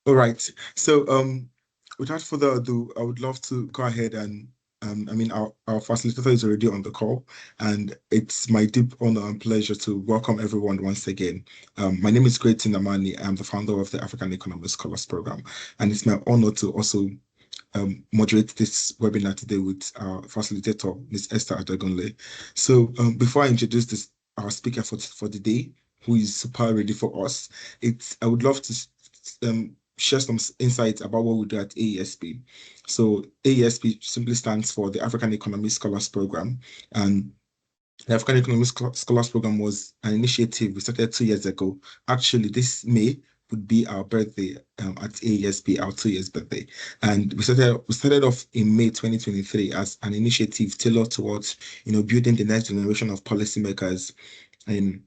All right. So, without further ado, I would love to go ahead and, our facilitator is already on the call, and it's my deep honor and pleasure to welcome everyone once again. My name is Great Namani. I'm the founder of the African Economist Scholars Program, and it's my honor to also moderate this webinar today with our facilitator, Ms. Esther Adegunle. So, before I introduce our speaker for the day, who is super ready for us, I would love to share some insights about what we do at AESP. So AESP simply stands for the African Economic Scholars Program, and the African Economic Scholars Program was an initiative we started 2 years ago. Actually, this May would be our birthday at AESP, our 2 years birthday. And we started off in May 2023 as an initiative tailored towards, building the next generation of policymakers in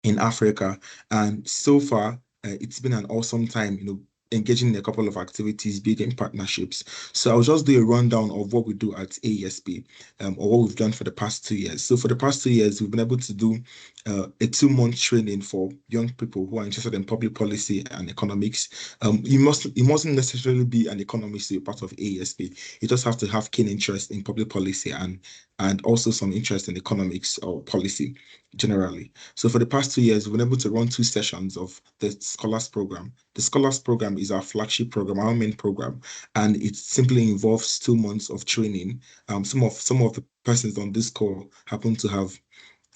in Africa. And so far, it's been an awesome time, engaging in a couple of activities, building partnerships. So I'll just do a rundown of what we do at AESP, or what we've done for the past 2 years. So for the past 2 years, we've been able to do a 2 month training for young people who are interested in public policy and economics. You mustn't necessarily be an economist to be part of AESP. You just have to have keen interest in public policy and also some interest in economics or policy generally. So for the past 2 years, we've been able to run 2 sessions of the Scholars Program. The Scholars Program is our flagship program, our main program, and it simply involves 2 months of training. Some of the persons on this call happen to have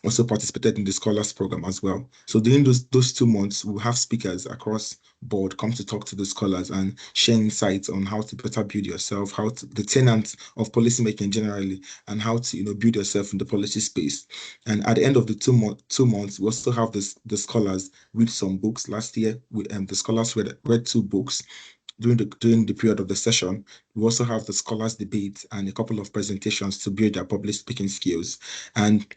also participated in the scholars program as well. So during those 2 months, we'll have speakers across board come to talk to the scholars and share insights on how to better build yourself, the tenets of policymaking generally, and how to build yourself in the policy space. And at the end of the 2 months, we also have the scholars read some books. Last year, the scholars read 2 books during the period of the session. We also have the scholars debate and a couple of presentations to build their public speaking skills. And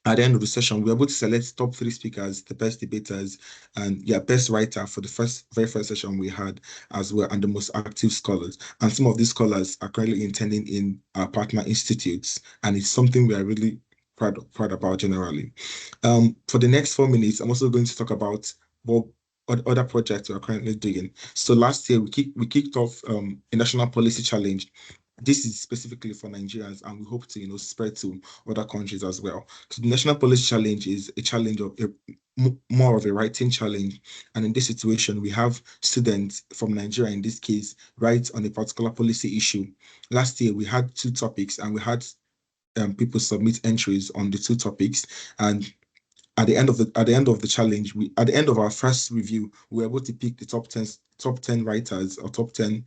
at the end of the session, we were able to select top 3 speakers, the best debaters, and best writer for the very first session we had as well, and the most active scholars. And some of these scholars are currently intending in our partner institutes, and it's something we are really proud about generally. For the next 4 minutes, I'm also going to talk about what other projects we are currently doing. So last year we kicked off a national policy challenge. This is specifically for Nigerians, and we hope to spread to other countries as well. So the National Policy Challenge is a challenge of more of a writing challenge. And in this situation, we have students from Nigeria, in this case, write on a particular policy issue. Last year, we had 2 topics, and we had people submit entries on the 2 topics. And at the end of the challenge, at the end of our first review, we were able to pick the top 10 writers or top 10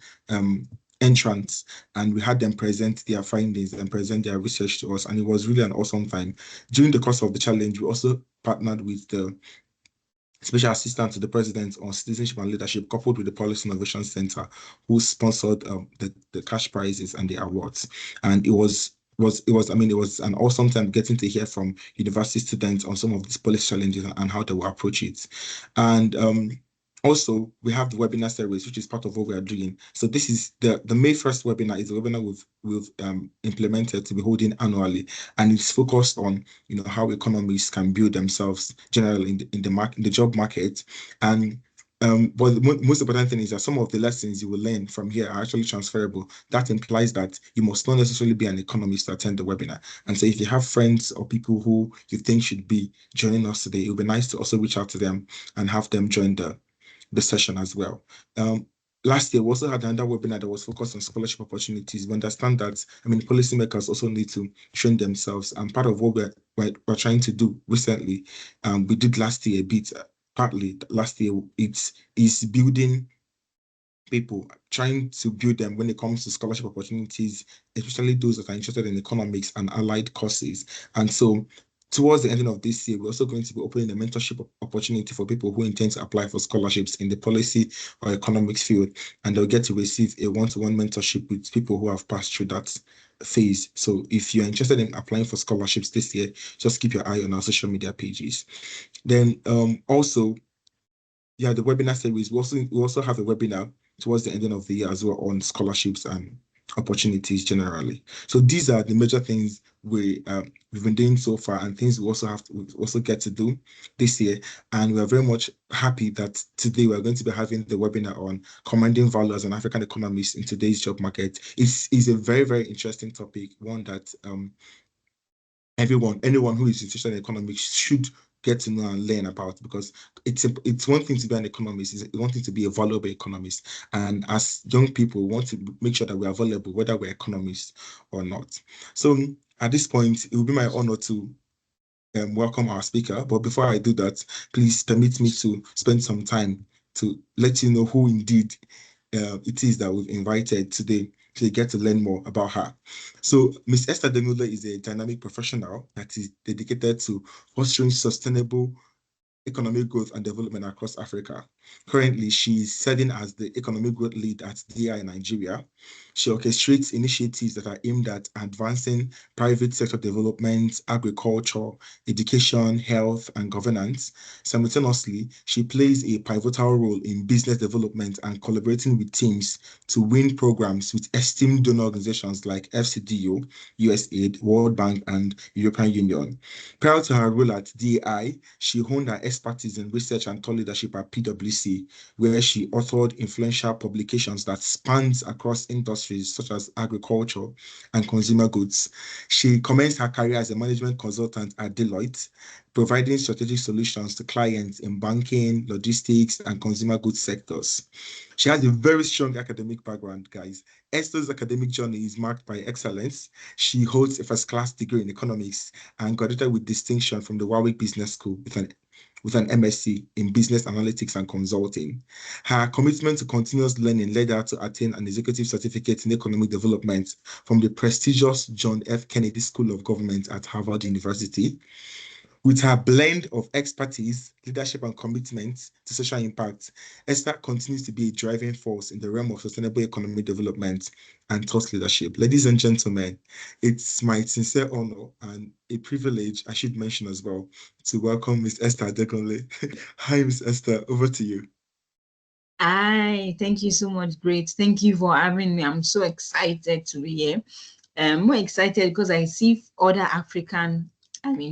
entrants, and we had them present their findings and present their research to us, and it was really an awesome time. During the course of the challenge, we also partnered with the Special Assistant to the President on Citizenship and Leadership, coupled with the Policy Innovation Center, who sponsored the cash prizes and the awards. And it was an awesome time getting to hear from university students on some of these policy challenges and how they will approach it. And also, we have the webinar series, which is part of what we are doing. So this is the May 1st webinar is a webinar we've implemented to be holding annually, and it's focused on how economists can build themselves generally in the job market. And but the most important thing is that some of the lessons you will learn from here are actually transferable. That implies that you must not necessarily be an economist to attend the webinar. And so if you have friends or people who you think should be joining us today, it would be nice to also reach out to them and have them join the session as well. Last year, we also had another webinar that was focused on scholarship opportunities. We understand that, policymakers also need to train themselves. And part of what we're trying to do recently, we did last year a bit, partly last year, it is building people, trying to build them when it comes to scholarship opportunities, especially those that are interested in economics and allied courses. And so towards the ending of this year, we're also going to be opening a mentorship opportunity for people who intend to apply for scholarships in the policy or economics field, and they'll get to receive a one-to-one mentorship with people who have passed through that phase. So if you're interested in applying for scholarships this year, just keep your eye on our social media pages. Then also, the webinar series. We also have a webinar towards the ending of the year as well on scholarships and opportunities generally. So these are the major things we've been doing so far, and things we also get to do this year. And we are very much happy that today we're going to be having the webinar on commanding value as an African economist in today's job market. It's a very, very interesting topic, one that anyone who is interested in economics should get to know and learn about, because it's one thing to be an economist, it's one thing to be a valuable economist. And as young people, we want to make sure that we are valuable, whether we're economists or not. So at this point, it will be my honor to welcome our speaker. But before I do that, please permit me to spend some time to let you know who indeed it is that we've invited today, so you get to learn more about her. So Ms. Esther Adegunle is a dynamic professional that is dedicated to fostering sustainable economic growth and development across Africa. Currently, she is serving as the economic growth lead at DI Nigeria. She orchestrates initiatives that are aimed at advancing private sector development, agriculture, education, health, and governance. Simultaneously, she plays a pivotal role in business development and collaborating with teams to win programs with esteemed donor organizations like FCDO, USAID, World Bank, and European Union. Prior to her role at DI, she honed her expertise in research and thought leadership at PwC, where she authored influential publications that spans across industries such as agriculture and consumer goods. She commenced her career as a management consultant at Deloitte, providing strategic solutions to clients in banking, logistics, and consumer goods sectors. She has a very strong academic background, guys. Esther's academic journey is marked by excellence. She holds a first-class degree in economics and graduated with distinction from the Warwick Business School with an MSc in Business Analytics and Consulting. Her commitment to continuous learning led her to attain an executive certificate in economic development from the prestigious John F. Kennedy School of Government at Harvard University. With her blend of expertise, leadership, and commitment to social impact, Esther continues to be a driving force in the realm of sustainable economic development and thought leadership. Ladies and gentlemen, it's my sincere honor and a privilege, I should mention as well, to welcome Ms. Esther Adegunle. Hi, Ms. Esther, over to you. Hi, thank you so much. Great. Thank you for having me. I'm so excited to be here. I'm more excited because I see other African,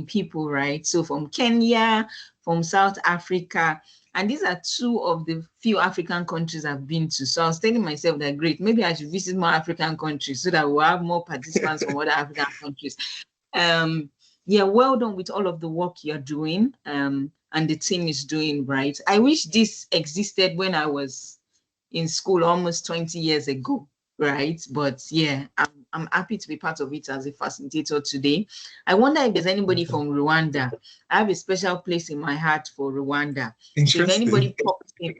people, right? So from Kenya, from South Africa, and these are two of the few African countries I've been to. So I was telling myself that great, maybe I should visit more African countries so that we'll have more participants from other African countries. Yeah, well done with all of the work you're doing, and the team is doing, right? I wish this existed when I was in school almost 20 years ago, right? But yeah, I'm happy to be part of it as a facilitator today. I wonder if there's anybody from Rwanda. I have a special place in my heart for Rwanda. So if anybody Interesting. pops in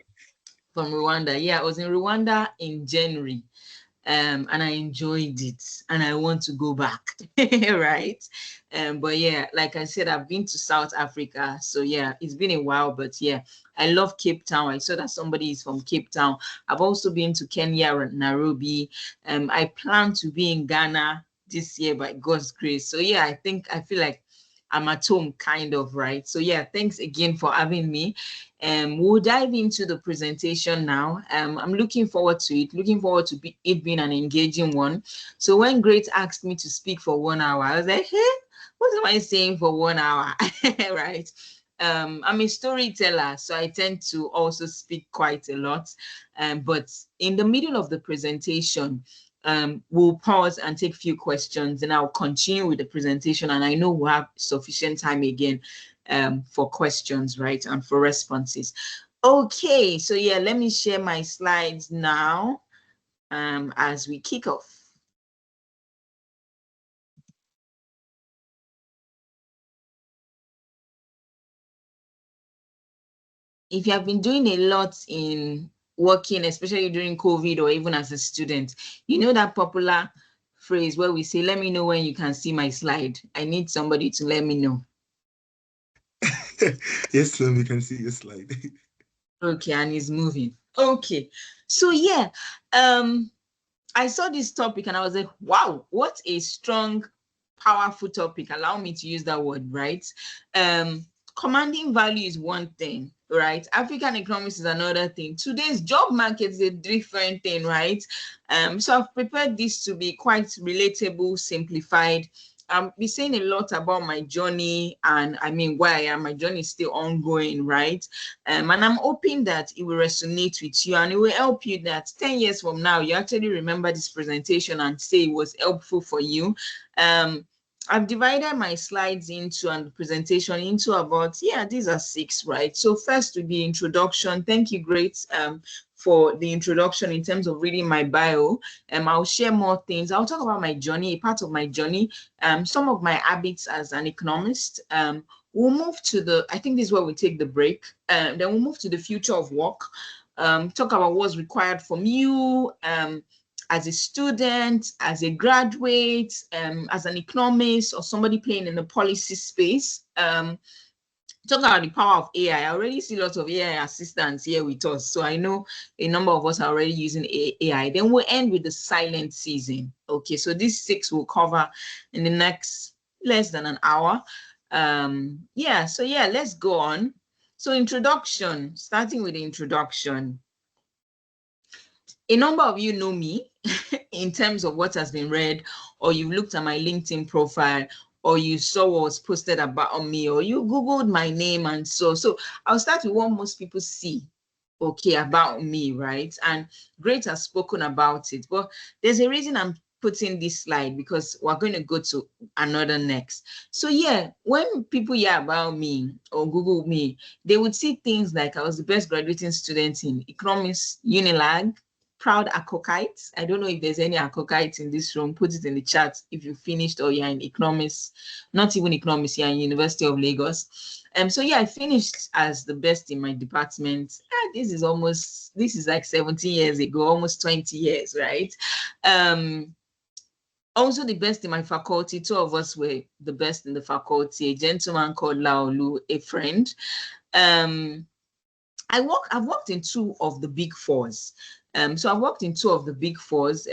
from Rwanda, yeah, I was in Rwanda in January. And I enjoyed it and I want to go back, right? But yeah, like I said, I've been to South Africa. So yeah, it's been a while, but yeah, I love Cape Town. I saw that somebody is from Cape Town. I've also been to Kenya and Nairobi. I plan to be in Ghana this year by God's grace. So yeah, I feel like I'm at home, kind of, right? So yeah, thanks again for having me. We'll dive into the presentation now. I'm looking forward to it, it being an engaging one. So when Great asked me to speak for 1 hour, I was like, hey, what am I saying for 1 hour, right? I'm a storyteller, so I tend to also speak quite a lot. But in the middle of the presentation, we'll pause and take a few questions, and I'll continue with the presentation. And I know we'll have sufficient time again for questions, right, and for responses. Okay, so yeah, let me share my slides now as we kick off. If you have been doing a lot in working, especially during COVID or even as a student, you know that popular phrase where we say, let me know when you can see my slide. I need somebody to let me know. Yes, ma'am, we can see your slide. Okay, and it's moving. Okay, so yeah, I saw this topic and I was like, wow, what a strong, powerful topic. Allow me to use that word, right? commanding value is one thing, right? African economics is another thing. Today's job market is a different thing, right? So I've prepared this to be quite relatable, simplified. I'll be saying a lot about my journey, and I mean where I am. My journey is still ongoing, right? And I'm hoping that it will resonate with you, and it will help you that 10 years from now, you actually remember this presentation and say it was helpful for you. I've divided my slides into and the presentation into about, yeah, these are 6, right? So first will be introduction. Thank you, great, for the introduction in terms of reading my bio. I'll share more things. I'll talk about my journey, a part of my journey, some of my habits as an economist. We'll move to the, I think this is where we take the break. Then we'll move to the future of work. Talk about what's required from you, as a student, as a graduate, as an economist, or somebody playing in the policy space. Talk about the power of AI. I already see lots of AI assistants here with us. So I know a number of us are already using AI. Then we'll end with the silent season. Okay, so these 6 will cover in the next less than an hour. Yeah, so yeah, let's go on. So introduction, starting with the introduction. A number of you know me in terms of what has been read, or you've looked at my LinkedIn profile, or you saw what was posted about me, or you Googled my name and so I'll start with what most people see, okay, about me, right? And Great has spoken about it, but there's a reason I'm putting this slide, because we're going to go to another next. So yeah, when people hear about me or Google me, they would see things like I was the best graduating student in economics, Unilag, proud Akokite. I don't know if there's any Akokite in this room. Put it in the chat if you finished or you're in economics, not even economics, you're in University of Lagos. So yeah, I finished as the best in my department. This is like 17 years ago, almost 20 years, right? Also the best in my faculty. 2 of us were the best in the faculty. A gentleman called Laolu, a friend. I've worked in 2 of the big 4s. So I've worked in 2 of the big 4s.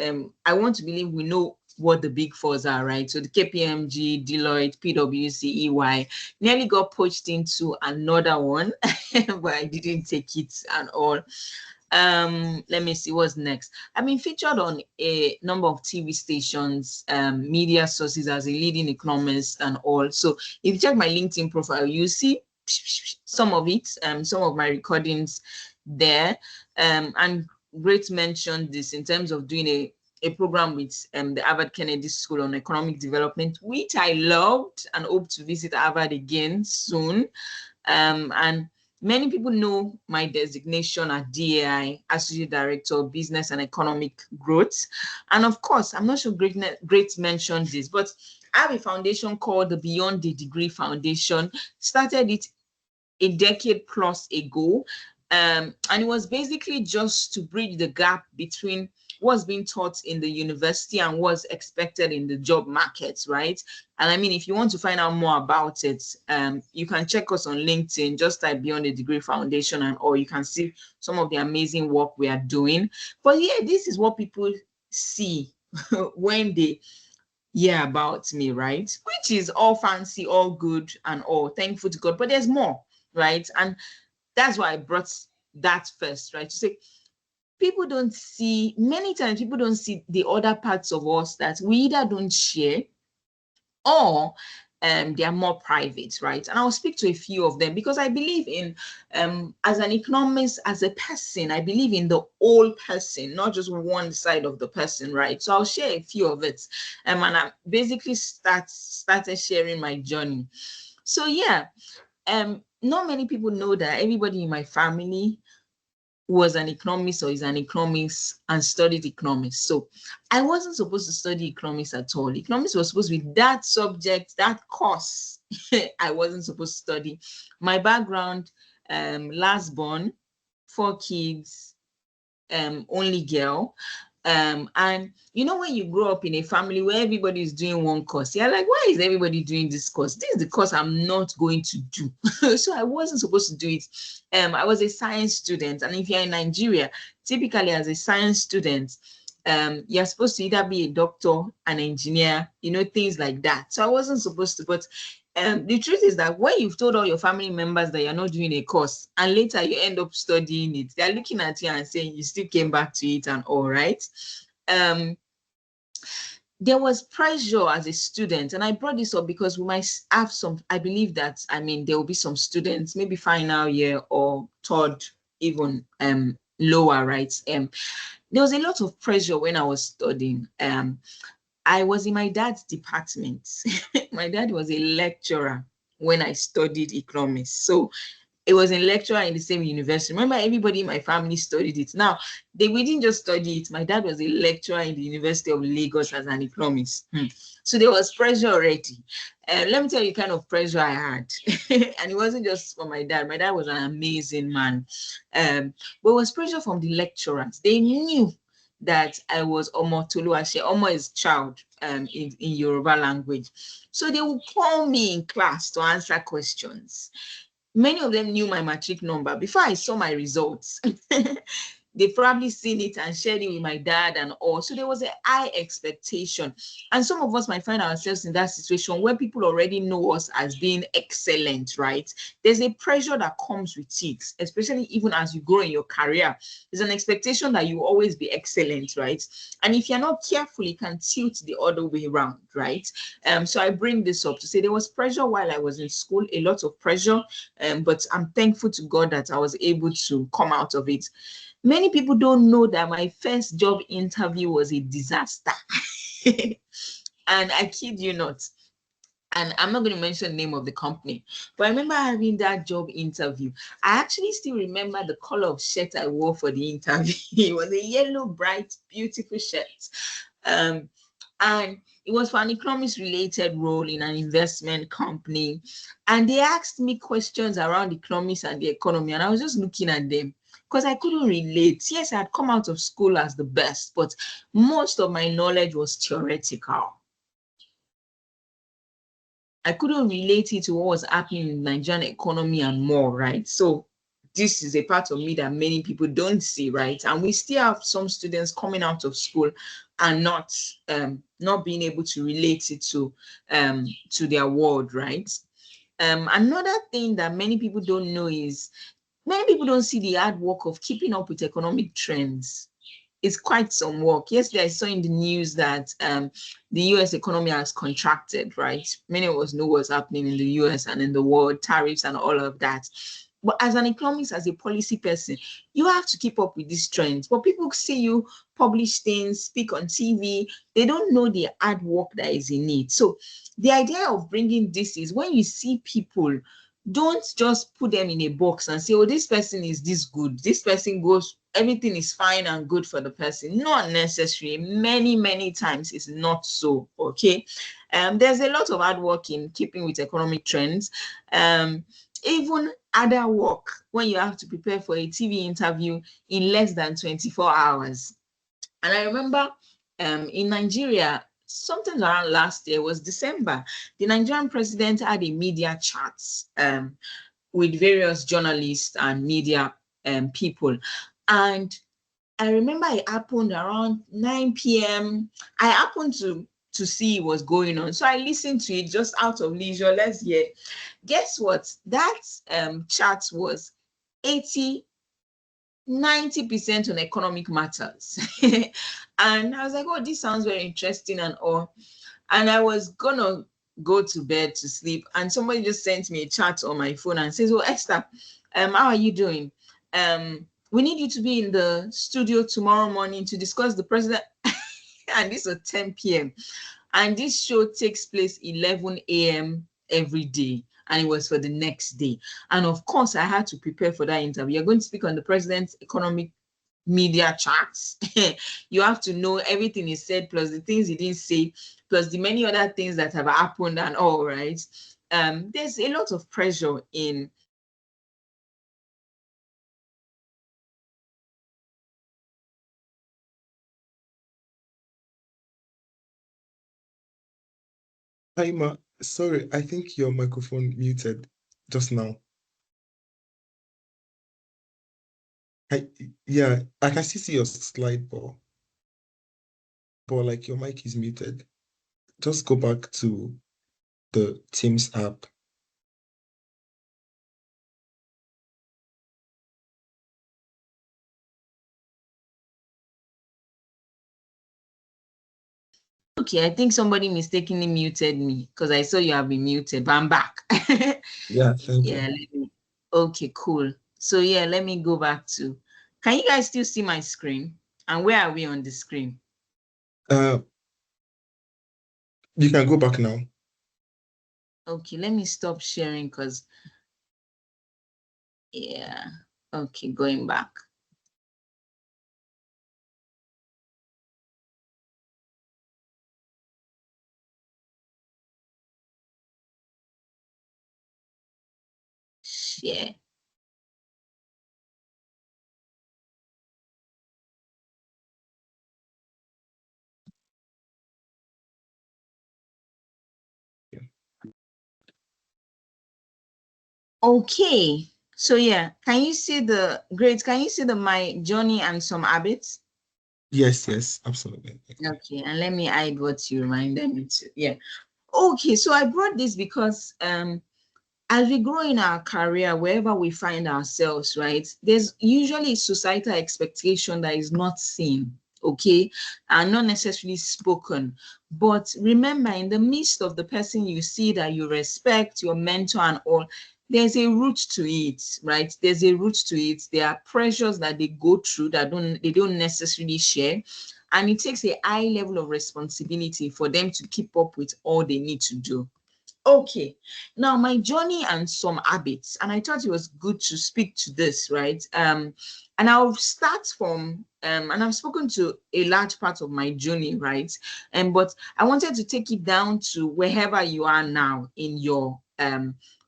I want to believe we know what the big 4s are, right? So the KPMG, Deloitte, PwC, EY. Nearly got poached into another one, but I didn't take it at all. Let me see what's next. I've been featured on a number of TV stations, media sources as a leading economist and all. So if you check my LinkedIn profile, you see some of it, some of my recordings there. And Great mentioned this in terms of doing a program with the Harvard Kennedy School on Economic Development, which I loved and hope to visit Harvard again soon. And many people know my designation at DAI, Associate Director of Business and Economic Growth. And of course, I'm not sure Great mentioned this, but I have a foundation called the Beyond the Degree Foundation. Started it a decade plus ago. And it was basically just to bridge the gap between what's being taught in the university and what's expected in the job markets, right? And I mean, if you want to find out more about it, you can check us on LinkedIn, just type Beyond the Degree Foundation, or you can see some of the amazing work we are doing. But yeah, this is what people see when they hear about me, right? Which is all fancy, all good and all, thankful to God, but there's more, right? And that's why I brought that first, right? To say people don't see, many times people don't see the other parts of us that we either don't share or they are more private, right? And I'll speak to a few of them because I believe in, as an economist, as a person, I believe in the whole person, not just one side of the person, right? So I'll share a few of it. And I basically started sharing my journey. So yeah, not many people know that everybody in my family was an economist or is an economist and studied economics. So I wasn't supposed to study economics at all. Economics was supposed to be that subject, that course I wasn't supposed to study. My background, last born, 4 kids, only girl. And you know, when you grow up in a family where everybody is doing one course, you're like, why is everybody doing this course? This is the course I'm not going to do. So I wasn't supposed to do it. I was a science student, and if you're in Nigeria, typically as a science student, you're supposed to either be a doctor, an engineer, things like that. So I wasn't supposed to, but the truth is that when you've told all your family members that you're not doing a course and later you end up studying it, they're looking at you and saying you still came back to it and all, right? There was pressure as a student, and I brought this up because we might have some, I believe that, there will be some students, maybe final year or third, even lower, right? There was a lot of pressure when I was studying. I was in my dad's department. My dad was a lecturer when I studied economics. So it was a lecturer in the same university. Remember, everybody in my family studied it. Now, we didn't just study it. My dad was a lecturer in the University of Lagos as an economist. So there was pressure already. Let me tell you the kind of pressure I had. And it wasn't just for my dad. My dad was an amazing man. But it was pressure from the lecturers. They knew that I was Omo Toluwase. Omo is child in Yoruba language. So they would call me in class to answer questions. Many of them knew my matric number before I saw my results. They probably seen it and shared it with my dad and all. So there was a high expectation. And some of us might find ourselves in that situation where people already know us as being excellent, right? There's a pressure that comes with it, especially even as you grow in your career. There's an expectation that you always be excellent, right? And if you're not careful, it can tilt the other way around, right? So I bring this up to say there was pressure while I was in school, a lot of pressure, but I'm thankful to God that I was able to come out of it. Many people don't know that my first job interview was a disaster. And I kid you not. And I'm not going to mention the name of the company, but I remember having that job interview. I actually still remember the color of shirt I wore for the interview. It was a yellow, bright, beautiful shirt. And it was for an economics related role in an investment company. And they asked me questions around economics and the economy. And I was just looking at them because I couldn't relate. Yes, I had come out of school as the best, but most of my knowledge was theoretical. I couldn't relate it to what was happening in the Nigerian economy and more, right? So this is a part of me that many people don't see, right? And we still have some students coming out of school and not being able to relate it to their world, right? Another thing that many people don't know is many people don't see the hard work of keeping up with economic trends. It's quite some work. Yesterday, I saw in the news that the US economy has contracted, right? Many of us know what's happening in the US and in the world, tariffs and all of that. But as an economist, as a policy person, you have to keep up with these trends. But people see you publish things, speak on TV, they don't know the hard work that is in it. So the idea of bringing this is when you see people, don't just put them in a box and say, oh, this person is this good. This person goes, everything is fine and good for the person. Not necessarily. Many, many times it's not so, okay? There's a lot of hard work in keeping with economic trends. Even other work when you have to prepare for a TV interview in less than 24 hours. And I remember in Nigeria, sometimes around last year, was December, the Nigerian president had a media chat with various journalists and media people. And I remember it happened around 9 p.m. I happened to see what's going on. So I listened to it just out of leisure. Let's hear. Guess what? That chat was 90% on economic matters. And I was like, oh, this sounds very interesting and all. And I was gonna go to bed to sleep, and somebody just sent me a chat on my phone and says, oh, Esther, how are you doing? We need you to be in the studio tomorrow morning to discuss the president. And this was 10 p.m. And this show takes place 11 a.m. every day. And it was for the next day. And of course, I had to prepare for that interview. You're going to speak on the president's economic media charts. You have to know everything he said, plus the things he didn't say, plus the many other things that have happened and all, right? There's a lot of pressure in Hi, Ma. Sorry, I think your microphone muted just now. I, yeah, I can still see your slide bar. but like your mic is muted. Just go back to the Teams app. Okay, I think somebody mistakenly muted me because I saw you have been muted, but I'm back. Yeah, thank Yeah, you. okay, cool. So yeah, let me go back to, can you guys still see my screen? And where are we on the screen? Uh, you can go back now. Okay, let me stop sharing because, yeah, okay, going back. Share. Yeah. Okay, so yeah, can you see the grades? Can you see the my journey and some habits? Yes, yes, absolutely. Okay. Okay, and let me hide what you reminded me to. Yeah. Okay, so I brought this because as we grow in our career, wherever we find ourselves, right, there's usually societal expectation that is not seen, okay, and not necessarily spoken. But remember, in the midst of the person you see that you respect, your mentor and all, there's a root to it, right? There's a root to it. There are pressures that they go through that they don't necessarily share. And it takes a high level of responsibility for them to keep up with all they need to do. Okay, now my journey and some habits, and I thought it was good to speak to this, right? And I'll start from and I've spoken to a large part of my journey, right? But I wanted to take it down to wherever you are now in your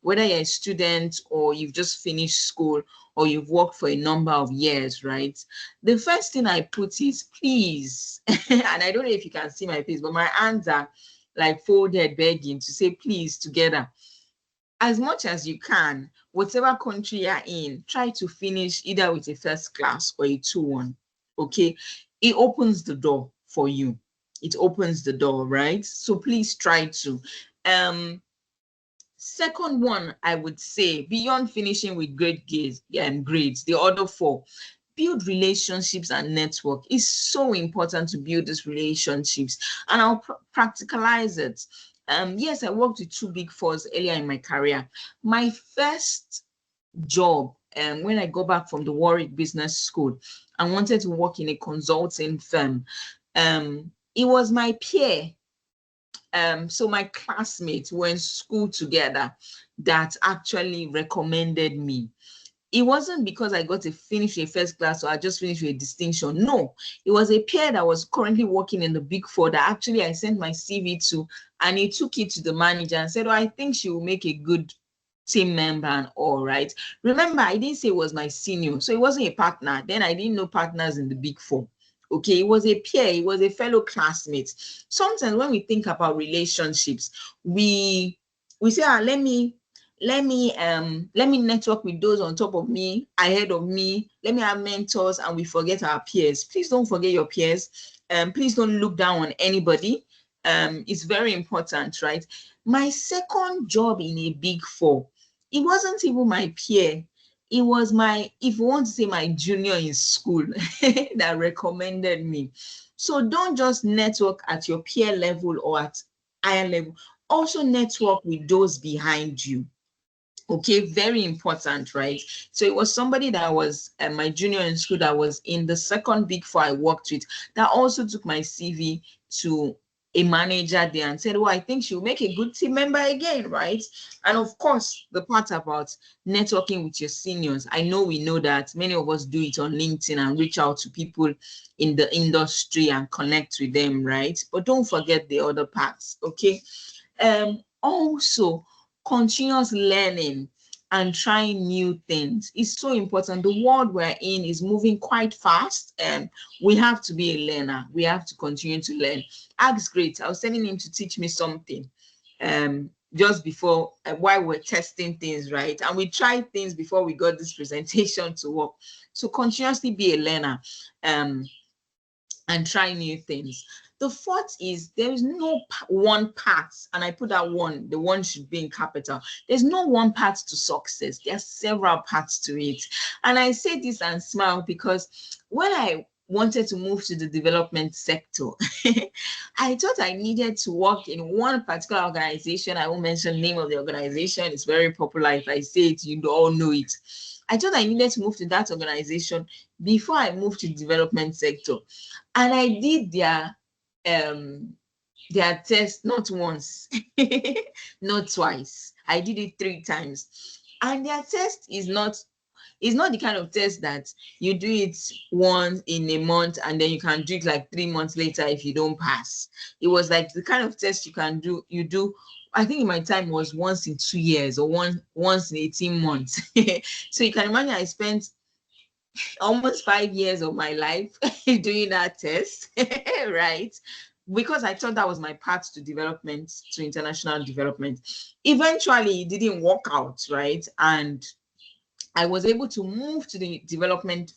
whether you're a student or you've just finished school or you've worked for a number of years, right? The first thing I put is please, and I don't know if you can see my face, but my hands are like folded begging to say please together. As much as you can, whatever country you're in, try to finish either with a first class or a 2-1. Okay, it opens the door for you. It opens the door, right? So please try to. Second one, I would say, beyond finishing with great grades, the other four, build relationships and network. It's so important to build these relationships, and I'll practicalize it. Yes, I worked with two big fours earlier in my career. My first job, when I go back from the Warwick Business School, I wanted to work in a consulting firm. It was my peer, so my classmates were in school together that actually recommended me. It wasn't because I got to finish a first class or I just finished with a distinction. No, it was a peer that was currently working in the big four that actually I sent my CV to, and he took it to the manager and said, oh, I think she will make a good team member and all, right? Remember, I didn't say it was my senior, so it wasn't a partner. Then I didn't know partners in the big four. Okay, it was a peer, it was a fellow classmate. Sometimes when we think about relationships, we say, let me network with those on top of me, ahead of me, let me have mentors, and we forget our peers. Please don't forget your peers. Please don't look down on anybody. It's very important, right? My second job in a big four, it wasn't even my peer. It was my, if you want to say, my junior in school that recommended me. So don't just network at your peer level or at higher level. Also network with those behind you. Okay, very important, right? So it was somebody that was my junior in school that was in the second big four I worked with that also took my CV to a manager there and said, well, I think she'll make a good team member again, right? And of course, the part about networking with your seniors, I know we know that many of us do it on LinkedIn and reach out to people in the industry and connect with them, right? But don't forget the other parts, okay? Also, continuous learning and trying new things is so important. The world we're in is moving quite fast, and we have to be a learner. We have to continue to learn. Ask great. I was telling him to teach me something just before, while we're testing things, right? And we tried things before we got this presentation to work. So continuously be a learner. And try new things. The fourth is there is no one path, and I put that one, the one should be in capital. There's no one path to success. There are several paths to it. And I say this and smile because when I wanted to move to the development sector, I thought I needed to work in one particular organization. I won't mention the name of the organization. It's very popular. If I say it, you all know it. I thought I needed to move to that organization before I moved to the development sector. And I did their test not once, not twice. I did it 3 times. And their test is not the kind of test that you do it once in a month and then you can do it like 3 months later if you don't pass. It was like the kind of test you do, I think in my time was once in 2 years or once in 18 months. So you can imagine I spent almost 5 years of my life doing that test, right? Because I thought that was my path to development, to international development. Eventually, it didn't work out, right? And I was able to move to the development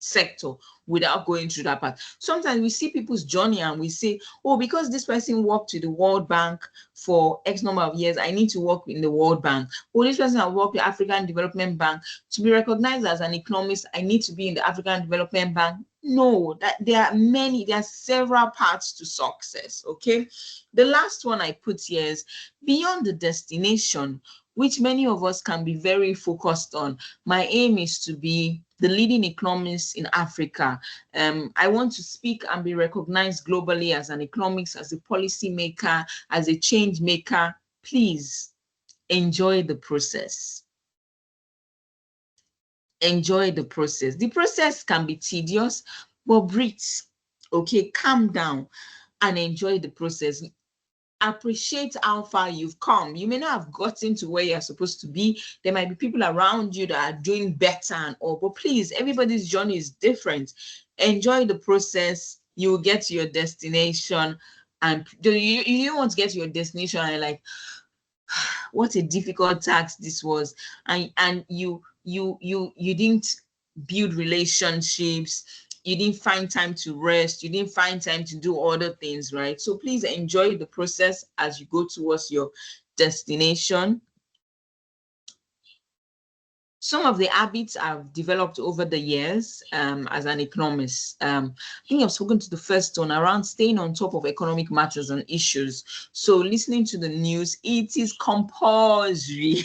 sector without going through that path. Sometimes we see people's journey and we say, oh, because this person worked with the World Bank for X number of years, I need to work in the World Bank. Oh, this person has worked with African Development Bank. To be recognized as an economist, I need to be in the African Development Bank. No, that there are several paths to success. Okay. The last one I put here is beyond the destination, which many of us can be very focused on. My aim is to be the leading economist in Africa. I want to speak and be recognized globally as an economist, as a policy maker, as a change maker. Please enjoy the process. Enjoy the process. The process can be tedious, but breathe. Okay, calm down and enjoy the process. Appreciate how far you've come. You may not have gotten to where you're supposed to be. There might be people around you that are doing better and all, but please, everybody's journey is different. Enjoy the process. You will get to your destination, and you don't want to get to your destination and like, what a difficult task this was, and you didn't build relationships, you didn't find time to rest, you didn't find time to do other things, right? So please enjoy the process as you go towards your destination. Some of the habits I've developed over the years as an economist, I think I've spoken to the first one around staying on top of economic matters and issues. So listening to the news, it is compulsory.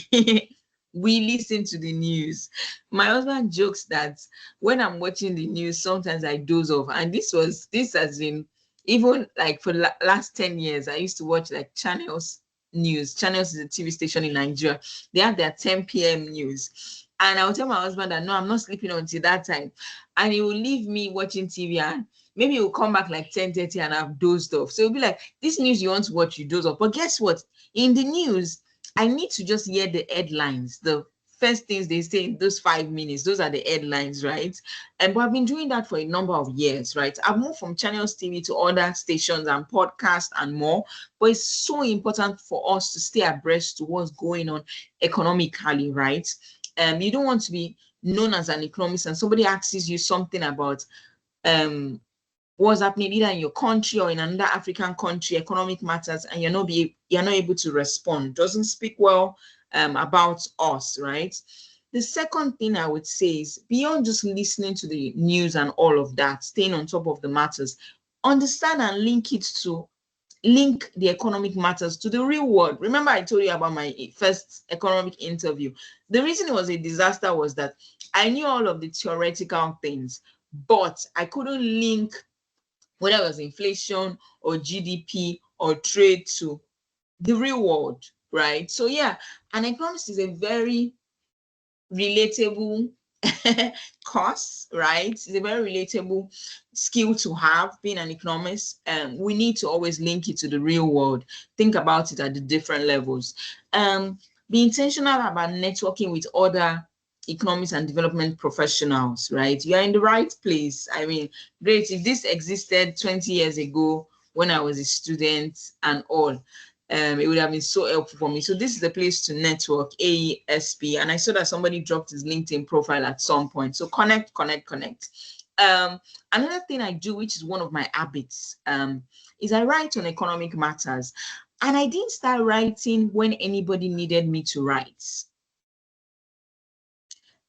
We listen to the news. My husband jokes that when I'm watching the news, sometimes I doze off. And this has been, even like for the last 10 years, I used to watch like Channels News. Channels is a TV station in Nigeria. They have their 10 p.m. news. And I'll tell my husband that no, I'm not sleeping until that time. And he will leave me watching TV, and maybe he'll come back like 10:30 and I've dozed off. So it'll be like, this news you want to watch, you doze off. But guess what? In the news, I need to just hear the headlines, the first things they say in those 5 minutes. Those are the headlines, right? But I've been doing that for a number of years, right? I've moved from Channels TV to other stations and podcasts and more. But it's so important for us to stay abreast to what's going on economically, right? You don't want to be known as an economist and somebody asks you something about what's happening either in your country or in another African country, economic matters, and you're not able to respond. Doesn't speak well about us, right? The second thing I would say is beyond just listening to the news and all of that, staying on top of the matters, understand and link the economic matters to the real world. Remember, I told you about my first economic interview. The reason it was a disaster was that I knew all of the theoretical things, but I couldn't link whether it was inflation or GDP or trade to the real world, right? So yeah, an economist is a very relatable course, right? It's a very relatable skill to have, being an economist. We need to always link it to the real world. Think about it at the different levels. Be intentional about networking with other economics and development professionals, right? You are in the right place. I mean, great. If this existed 20 years ago when I was a student and all, it would have been so helpful for me. So this is the place to network, AESP. And I saw that somebody dropped his LinkedIn profile at some point. So connect. Another thing I do, which is one of my habits, is I write on economic matters. And I didn't start writing when anybody needed me to write.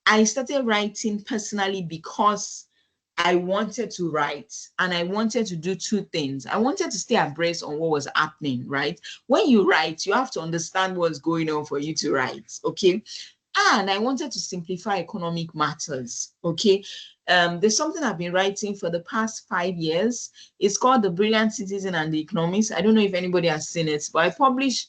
I started writing personally because I wanted to write, and I wanted to do two things. I wanted to stay abreast on what was happening, right? When you write, you have to understand what's going on for you to write, okay? And I wanted to simplify economic matters, okay? There's something I've been writing for the past 5 years. It's called The Brilliant Citizen and the Economist. I don't know if anybody has seen it, but I publish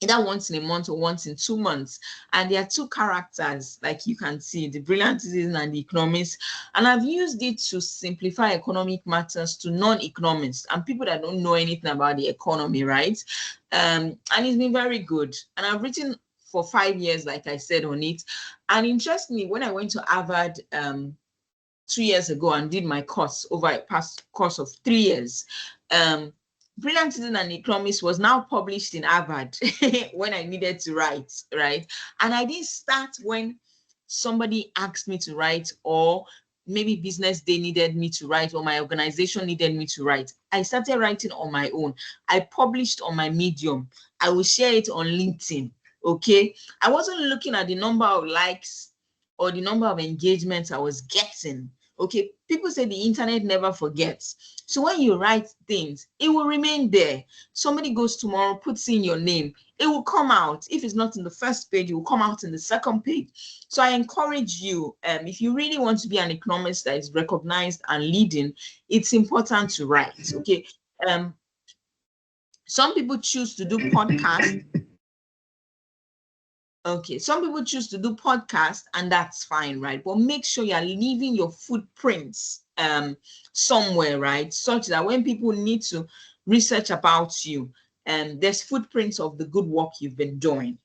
either once in a month or once in 2 months. And there are two characters, like you can see, the brilliant citizen and the economist. And I've used it to simplify economic matters to non-economists and people that don't know anything about the economy, right? And it's been very good. And I've written for 5 years, like I said, on it. And interestingly, when I went to Harvard 2 years ago and did my course over a past course of 3 years, Brilliant Citizen and Economist was now published in Harvard when I needed to write, right? And I didn't start when somebody asked me to write, or maybe business day needed me to write, or my organization needed me to write. I started writing on my own. I published on my Medium. I will share it on LinkedIn, okay? I wasn't looking at the number of likes or the number of engagements I was getting. Okay, people say the internet never forgets. So when you write things, it will remain there. Somebody goes tomorrow, puts in your name, it will come out. If it's not in the first page, it will come out in the second page. So I encourage you, if you really want to be an economist that is recognized and leading, it's important to write. Okay. Some people choose to do podcasts. Okay, some people choose to do podcasts, and that's fine, right? But make sure you're leaving your footprints somewhere, right? Such that when people need to research about you, there's footprints of the good work you've been doing.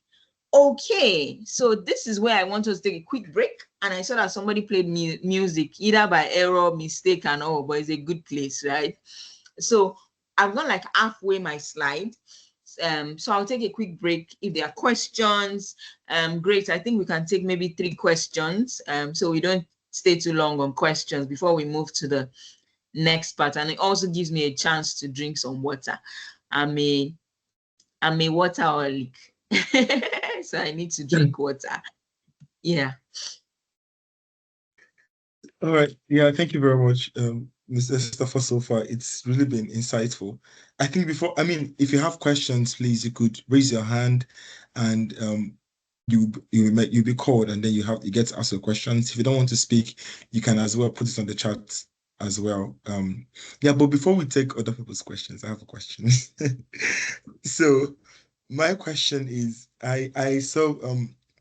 Okay, so this is where I want us to take a quick break. And I saw that somebody played music, either by error, mistake, and all, but it's a good place, right? So I've gone like halfway my slide. So I'll take a quick break. If there are questions, great. I think we can take maybe 3 questions, so we don't stay too long on questions before we move to the next part. And it also gives me a chance to drink some water. I'm a wateraholic, so I need to drink water. Yeah. All right. Yeah, thank you very much, Ms. Esther, for so far. It's really been insightful. I think if you have questions, please, you could raise your hand and you'll be called, and then you get to ask your questions. If you don't want to speak, you can as well put it on the chat as well. Yeah, but before we take other people's questions, I have a question. So my question is, I saw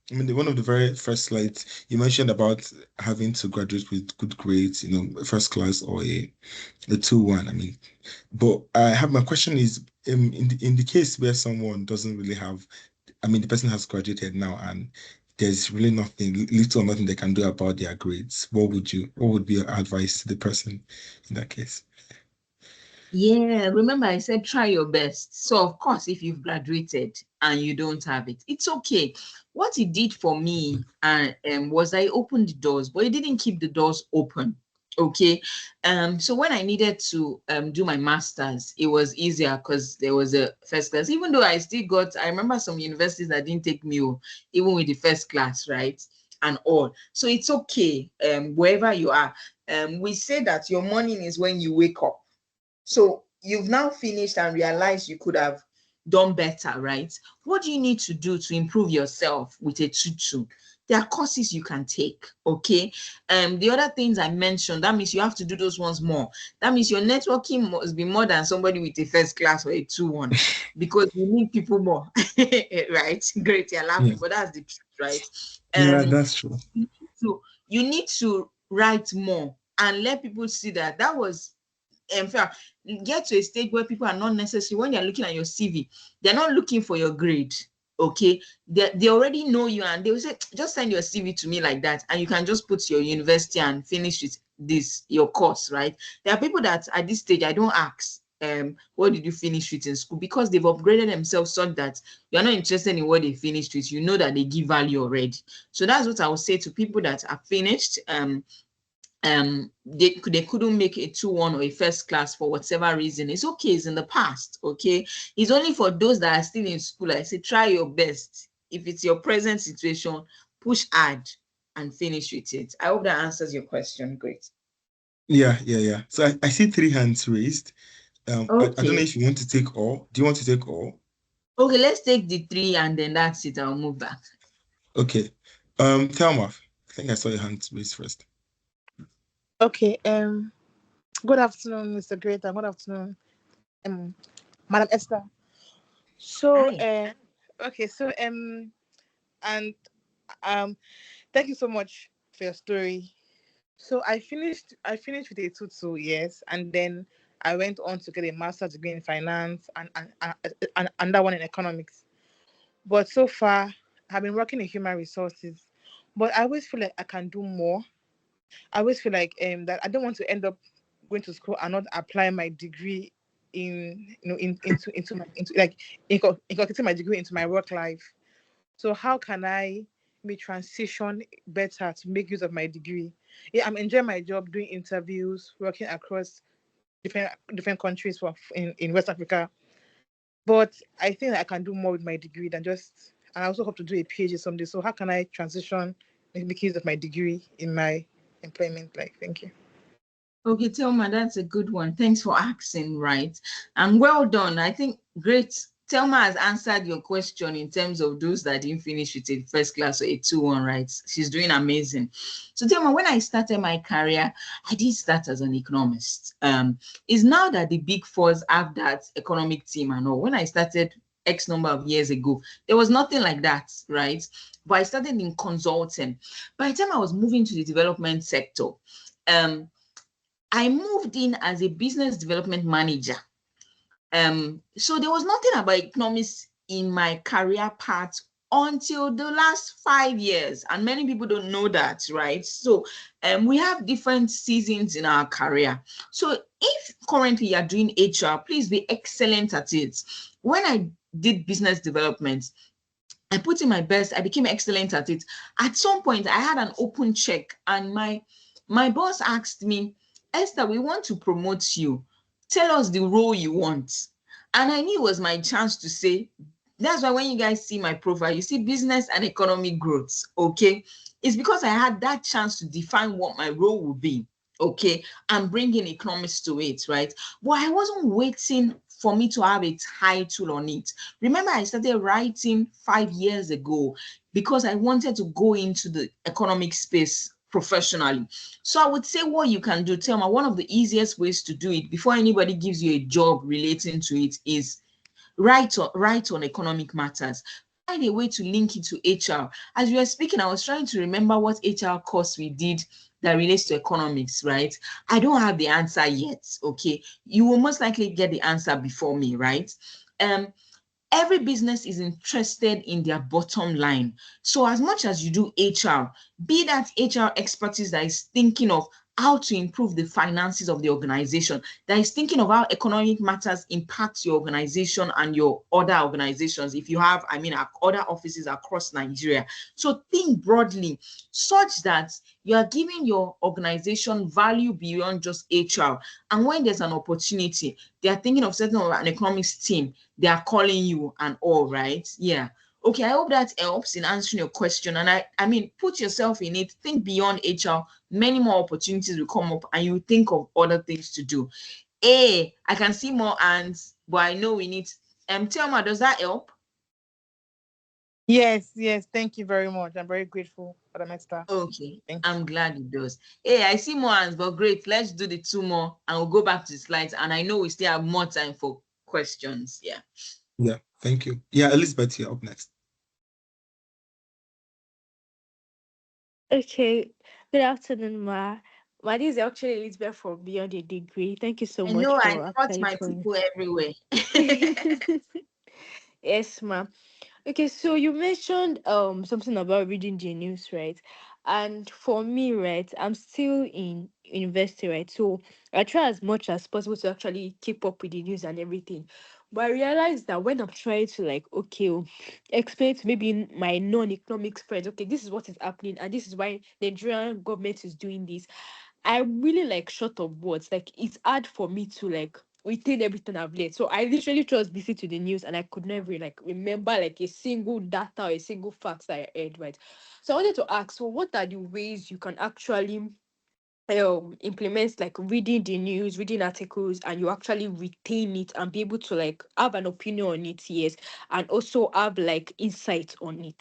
one of the very first slides you mentioned about having to graduate with good grades, first class or a 2-1. But I have my question is, in the case where someone doesn't really have, the person has graduated now and there's really nothing, little or nothing they can do about their grades. What would be your advice to the person in that case? Yeah, remember I said try your best. So of course, if you've graduated and you don't have it, it's okay. What it did for me was I opened the doors, but it didn't keep the doors open. Okay. So when I needed to do my master's, it was easier because there was a first class, even though I remember some universities that didn't take me, even with the first class, right? And all. So it's okay, wherever you are. We say that your morning is when you wake up. So you've now finished and realized you could have done better, right? What do you need to do to improve yourself with a tutu? There are courses you can take, okay? The other things I mentioned, that means you have to do those ones more. That means your networking must be more than somebody with a first class or a 2-1, because you need people more, right? Great, you're Yeah, laughing, but that's the truth, right? yeah, Um, that's true. so you need to write more and let people see that was in fact, get to a stage where people are not necessarily, when they're looking at your CV, they're not looking for your grade. Okay, they already know you, and they will say, just send your CV to me like that, and you can just put your university and finish with this your course, right? There are people that at this stage I don't ask, what did you finish with in school, because they've upgraded themselves so that you're not interested in what they finished with. That they give value already. So that's what I would say to people that are finished. they couldn't make a 2-1 or a first class for whatever reason. It's okay, it's in the past. Okay, it's only for those that are still in school. I say try your best. If it's your present situation, push hard and finish with it. I hope that answers your question. Great. Yeah, yeah, yeah. So I see three hands raised. I don't know Okay. if you want to take all. Do you want to take all? Okay, let's take the three and then that's it. I'll move back. Okay. Thelma, I think I saw your hand raised first. Okay. Good afternoon, Mr. Greater. Good afternoon, um, Madam Esther. So, Hi. okay. So, and um, thank you so much for your story. So, I finished with a 2-2, yes, and then I went on to get a master's degree in finance and that one in economics. But so far, I've been working in human resources. But I always feel like I can do more. I always feel like that I don't want to end up going to school and not apply my degree in into my into like inculcating my degree into my work life. So how can I maybe transition better to make use of my degree? Yeah, I'm enjoying my job, doing interviews, working across different countries in West Africa. But I think that I can do more with my degree than just. And I also hope to do a PhD someday. So how can I transition, make use of my degree in my employment life? Thank you. Okay, Thelma, that's a good one. Thanks for asking, right? And well done. I think great. Thelma has answered your question in terms of those that didn't finish with a first class or a 2-1, right? She's doing amazing. So Thelma, when I started my career, I did start as an economist. It's now that the big fours have that economic team and all. When I started X number of years ago, there was nothing like that, right? But I started in consulting. By the time I was moving to the development sector, um, I moved in as a business development manager. So there was nothing about economics in my career path until the last 5 years, and many people don't know that, right? So we have different seasons in our career. So if currently you're doing HR, please be excellent at it. When I did business development, I put in my best. I became excellent at it. At some point, I had an open check, and my boss asked me, Esther, we want to promote you. Tell us the role you want. And I knew it was my chance to say, that's why when you guys see my profile, you see business and economic growth. Okay. It's because I had that chance to define what my role would be. Okay. And bring in economics to it, right? But I wasn't waiting for me to have a title on it. Remember, I started writing 5 years ago because I wanted to go into the economic space professionally. So I would say what you can do, Thelma, one of the easiest ways to do it before anybody gives you a job relating to it is write on economic matters. Find a way to link it to HR. As we were speaking, I was trying to remember what HR course we did that relates to economics, right? I don't have the answer yet. Okay. You will most likely get the answer before me, right? Um, every business is interested in their bottom line. So as much as you do HR, be that HR expertise that is thinking of how to improve the finances of the organization, that is thinking of how economic matters impact your organization and your other organizations. If you have, other offices across Nigeria. So think broadly such that you are giving your organization value beyond just HR. And when there's an opportunity, they are thinking of setting up an economics team, they are calling you and all, right? Yeah. Okay, I hope that helps in answering your question. And I mean, put yourself in it, think beyond HR. Many more opportunities will come up and you think of other things to do. Hey, I can see more hands, but I know we need Thelma, does that help? Yes, yes. Thank you very much. I'm very grateful for the master. Okay, Thank you. I'm glad it does. Hey, I see more hands, but great. Let's do the two more and we'll go back to the slides. And I know we still have more time for questions. Yeah. Yeah, thank you. Yeah, Elizabeth, you're up next. Okay, good afternoon, Ma. Ma, this is actually Elizabeth from Beyond a Degree. Thank you so I much know I for spot actually my calling. people everywhere. Yes, ma. Okay, so you mentioned something about reading the news, right? And for me, right, I'm still in university, right? So I try as much as possible to actually keep up with the news and everything. But I realized that when I'm trying to like, okay, explain to maybe my non-economics friends, okay, this is what is happening, and this is why the Nigerian government is doing this. I really like short of words. Like it's hard for me to like retain everything I've learned. So I literally just listen to the news and I could never like remember like a single data or a single fact that I heard, right? So I wanted to ask, so what are the ways you can actually implement like reading the news, reading articles, and you actually retain it and be able to like have an opinion on it, yes, and also have like insight on it.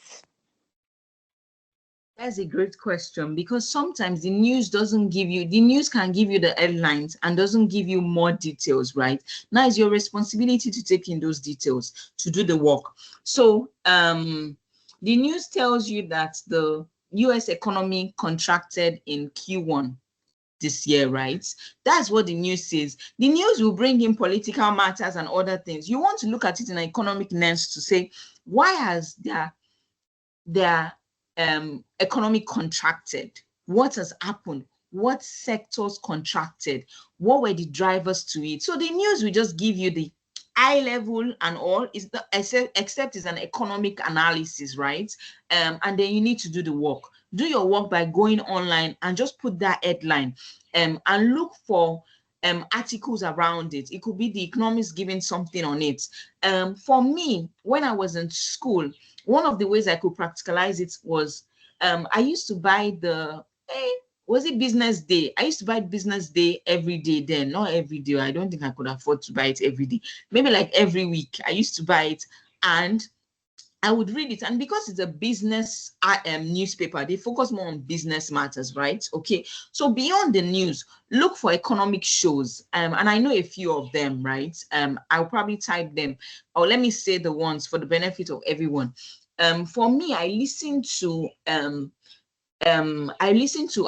That's a great question, because sometimes the news doesn't give you, the news can give you the headlines and doesn't give you more details, right? Now it's your responsibility to take in those details, to do the work. So the news tells you that the US economy contracted in Q1 this year, right? That's what the news says. The news will bring in political matters and other things. You want to look at it in an economic lens to say, why has their economy contracted? What has happened? What sectors contracted? What were the drivers to it? So the news will just give you the high level and all, is the except it's an economic analysis, right? And then you need to do the work. Do your work by going online and just put that headline and look for articles around it. It could be the Economist giving something on it. For me, when I was in school, one of the ways I could practicalize it was I used to buy the was it Business Day? I used to buy Business Day every day then, not every day. I don't think I could afford to buy it every day. Maybe like every week I used to buy it, and I would read it. And because it's a business newspaper, they focus more on business matters, right? Okay. So beyond the news, look for economic shows. And I know a few of them, right? I'll probably type them, or let me say the ones for the benefit of everyone. For me, I listen to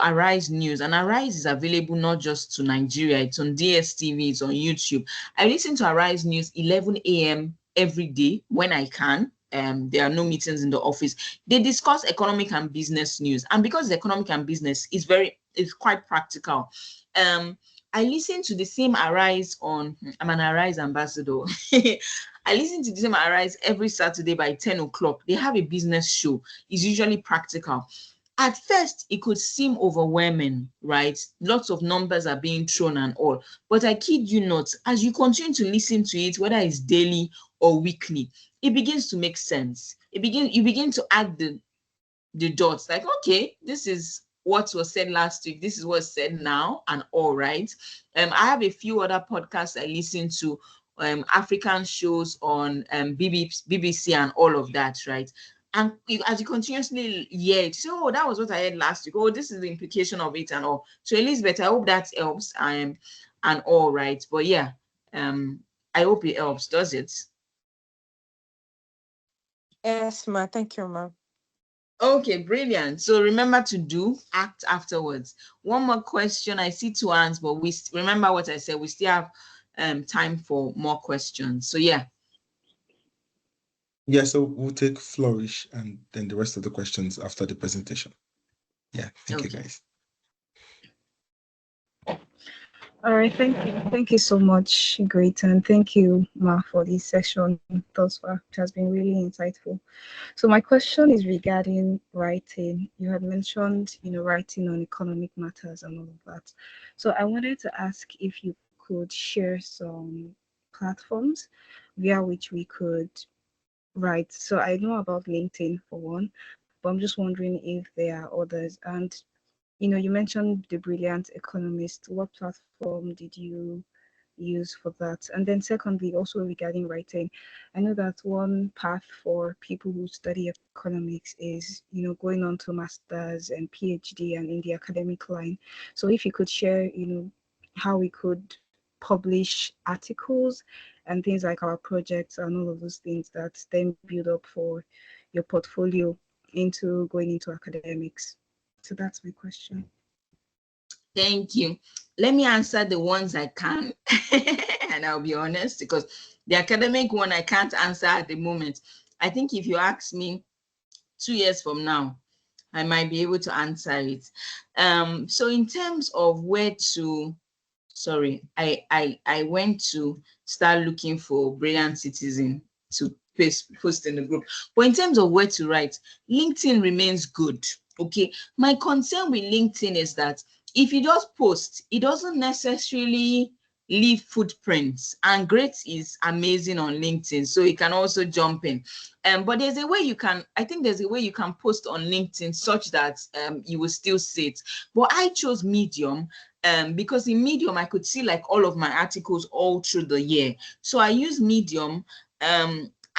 Arise News, and Arise is available not just to Nigeria, it's on DSTV, it's on YouTube. I listen to Arise News 11 a.m. every day when I can. There are no meetings in the office. They discuss economic and business news, and because the economic and business is it's quite practical. I listen to the same Arise on. I'm an Arise ambassador. I listen to the same Arise every Saturday by 10 o'clock. They have a business show. It's usually practical. At first, it could seem overwhelming, right? Lots of numbers are being thrown and all. But I kid you not, as you continue to listen to it, whether it's daily or weekly, it begins to make sense. You begin to add the dots, like, okay, this is what was said last week, this is what's said now, and all, right? I have a few other podcasts I listen to, African shows on BBC and all of that, right? And as you continuously hear it, so oh, that was what I heard last week. Oh, this is the implication of it and all. So Elizabeth, I hope that helps. And all, right. But yeah, I hope it helps. Does it? Yes, ma. Thank you, ma. Okay, brilliant. So remember to act afterwards. One more question. I see two hands, but we remember what I said. We still have time for more questions. So yeah. Yeah, so we'll take Flourish and then the rest of the questions after the presentation. Yeah, thank you, Okay. guys. All right, thank you. Thank you so much, great, and thank you, Ma, for this session thus far. It has been really insightful. So my question is regarding writing. You had mentioned, writing on economic matters and all of that. So I wanted to ask if you could share some platforms via which we could write. So I know about LinkedIn for one, but I'm just wondering if there are others. And you mentioned the Brilliant Economist. What platform did you use for that? And then secondly, also regarding writing, I know that one path for people who study economics is, going on to masters and PhD and in the academic line. So if you could share, how we could publish articles and things like our projects and all of those things that then build up for your portfolio into going into academics. So that's my question. Thank you. Let me answer the ones I can, and I'll be honest, because the academic one I can't answer at the moment. I think if you ask me 2 years from now, I might be able to answer it. So in terms of where to, sorry, I went to start looking for Brilliant Citizen to post in the group. But in terms of where to write, LinkedIn remains good. Okay. My concern with LinkedIn is that if you just post, it doesn't necessarily leave footprints. And Great is amazing on LinkedIn, so you can also jump in. But there's a way you can, I think there's a way you can post on LinkedIn such that you will still see it. But I chose Medium because in Medium I could see like all of my articles all through the year. So I use Medium.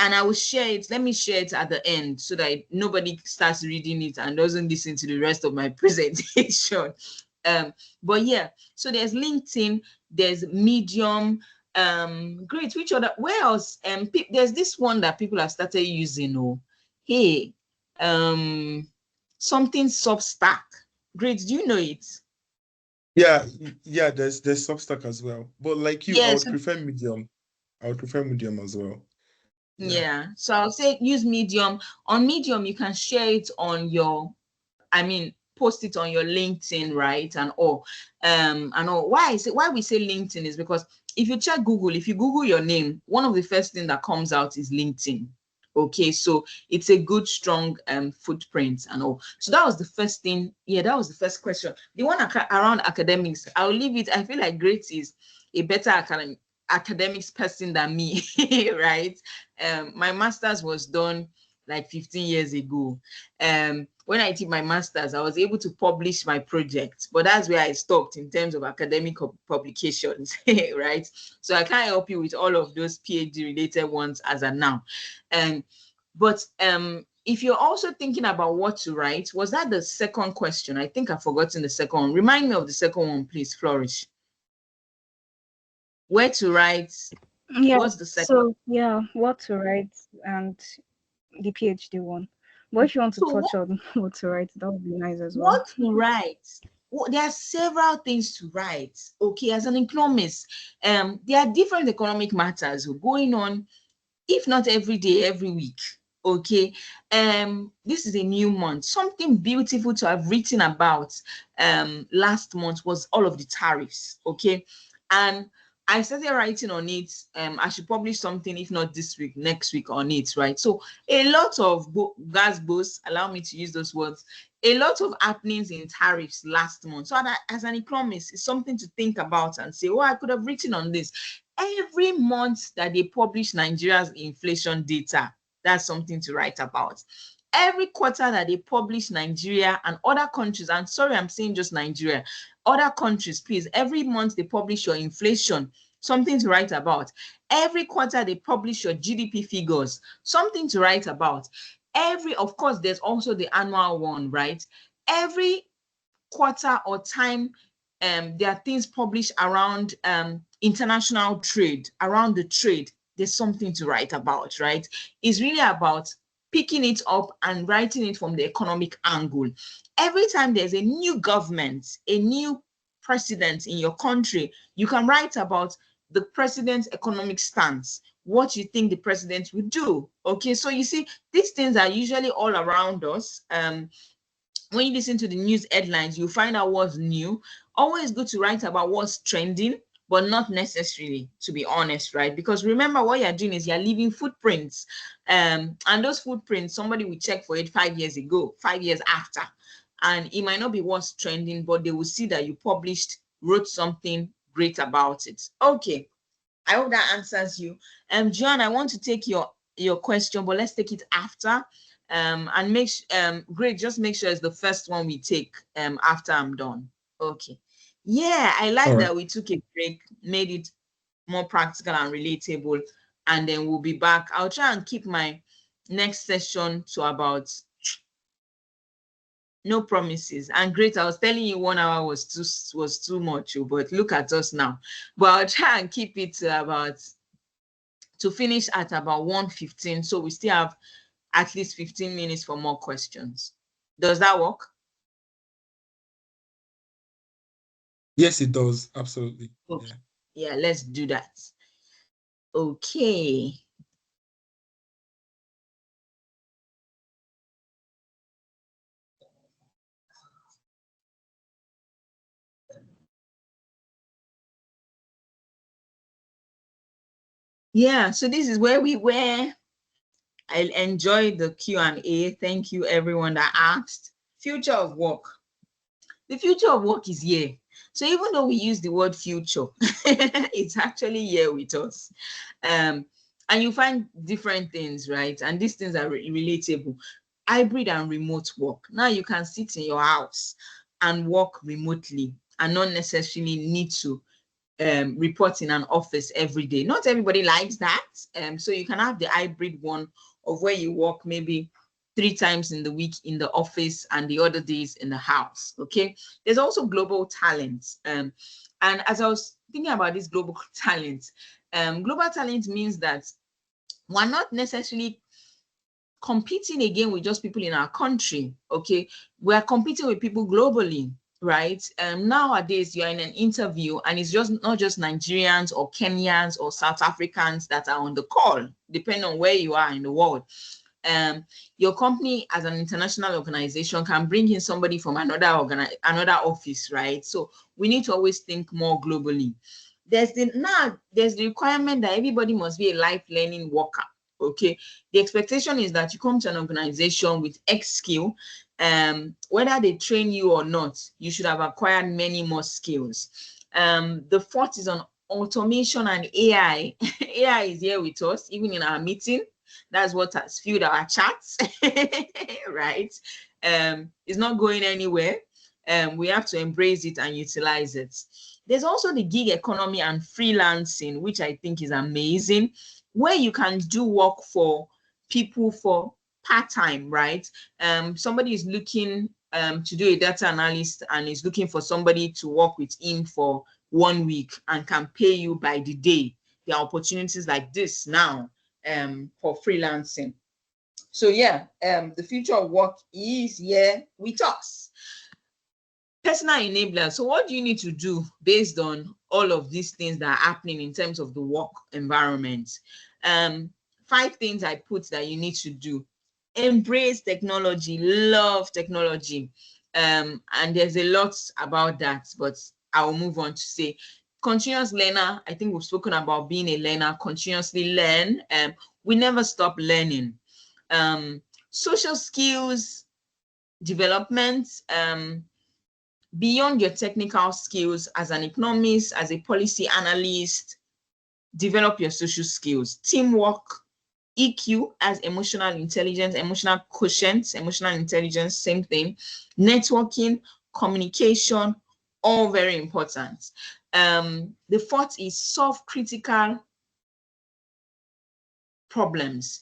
And I will share it. Let me share it at the end so that nobody starts reading it and doesn't listen to the rest of my presentation. But yeah, so there's LinkedIn, there's Medium. Great. Which other? Where else? There's this one that people have started using. Oh, hey, something Substack. Great. Do you know it? Yeah, yeah, there's Substack as well. But like you, I Yes. would prefer Medium. I would prefer Medium as well. Yeah. So I'll say use Medium. On Medium, you can share it on your, post it on your LinkedIn, right? And all. Why we say LinkedIn is because if you check Google, if you Google your name, one of the first thing that comes out is LinkedIn. Okay, so it's a good, strong footprint and all. So that was the first thing. Yeah, that was the first question. The one around academics, I'll leave it. I feel like Great is a better academics person than me, right? My master's was done like 15 years ago. When I did my master's, I was able to publish my project, but that's where I stopped in terms of academic publications, right? So I can't help you with all of those PhD related ones as of now. But if you're also thinking about what to write, was that the second question? I think I've forgotten the second one. Remind me of the second one, please, Flourish. Where to write? Yeah. What's the second? So yeah, what to write and the PhD one. But if you want to So touch on what to write, that would be nice as well. what to write? Well, there are several things to write. Okay, as an economist, there are different economic matters going on, if not every day, every week. Okay, this is a new month. Something beautiful to have written about last month was all of the tariffs. Okay, and I started writing on it. I should publish something, if not this week, next week on it, right? So a lot of gas boosts, allow me to use those words, a lot of happenings in tariffs last month. So as an economist, it's something to think about and say, oh, I could have written on this. Every month that they publish Nigeria's inflation data, that's something to write about. Every quarter that they publish Nigeria and other countries, and sorry, I'm saying just Nigeria, other countries, please, every month they publish your inflation, something to write about. Every quarter they publish your GDP figures, something to write about. Of course, there's also the annual one, right? Every quarter or time, there are things published around international trade, around the trade. There's something to write about, right? It's really about picking it up and writing it from the economic angle. Every time there's a new government, a new president in your country, you can write about the president's economic stance, what you think the president would do. Okay, so you see, these things are usually all around us. When you listen to the news headlines, you find out what's new. Always good to write about what's trending, but not necessarily, to be honest, right? Because remember, what you're doing is you're leaving footprints. And those footprints, somebody will check for it 5 years ago, 5 years after. And it might not be what's trending, but they will see that you published, wrote something great about it. Okay. I hope that answers you. John, I want to take your question, but let's take it after. And Greg, just make sure it's the first one we take after I'm done. Okay. Yeah, I like that we took a break, made it more practical and relatable, and then we'll be back. I'll try and keep my next session to about, no promises. And great, I was telling you 1 hour was too much, but look at us now. But I'll try and keep it to finish at about 1:15, so we still have at least 15 minutes for more questions. Does that work? Yes, it does. Absolutely. Okay. Yeah, let's do that. Okay. Yeah, so this is where I enjoyed the Q&A. Thank you everyone that asked. Future of work. The future of work is here. So even though we use the word future, it's actually here with us. And you find different things, right? And these things are relatable. Hybrid and remote work. Now you can sit in your house and work remotely and not necessarily need to report in an office every day. Not everybody likes that. So you can have the hybrid one of where you work maybe 3 times in the week in the office and the other days in the house. Okay. There's also global talent. And as I was thinking about this global talent means that we're not necessarily competing again with just people in our country. Okay, we're competing with people globally, right? Nowadays you're in an interview and it's just not just Nigerians or Kenyans or South Africans that are on the call, depending on where you are in the world. Your company as an international organization can bring in somebody from another office, right? So we need to always think more globally. There's the requirement that everybody must be a life learning worker. Okay, the expectation is that you come to an organization with X skill, whether they train you or not, you should have acquired many more skills. The fourth is on automation and AI. AI is here with us, even in our meeting. That's what has fueled our chats, right? It's not going anywhere. We have to embrace it and utilize it. There's also the gig economy and freelancing, which I think is amazing, where you can do work for people for part-time, right? Somebody is looking to do a data analyst and is looking for somebody to work with him for 1 week and can pay you by the day. There are opportunities like this now for freelancing. So yeah, the future of work is here with us. Personal enablers. So what do you need to do based on all of these things that are happening in terms of the work environment? 5 things I put that you need to do. Embrace technology, love technology. And there's a lot about that, but I'll move on to say continuous learner. I think we've spoken about being a learner, continuously learn. We never stop learning. Social skills development, beyond your technical skills as an economist, as a policy analyst, develop your social skills, teamwork, EQ as emotional intelligence, emotional quotient, emotional intelligence, same thing, networking, communication, all very important. The fourth is solve critical problems.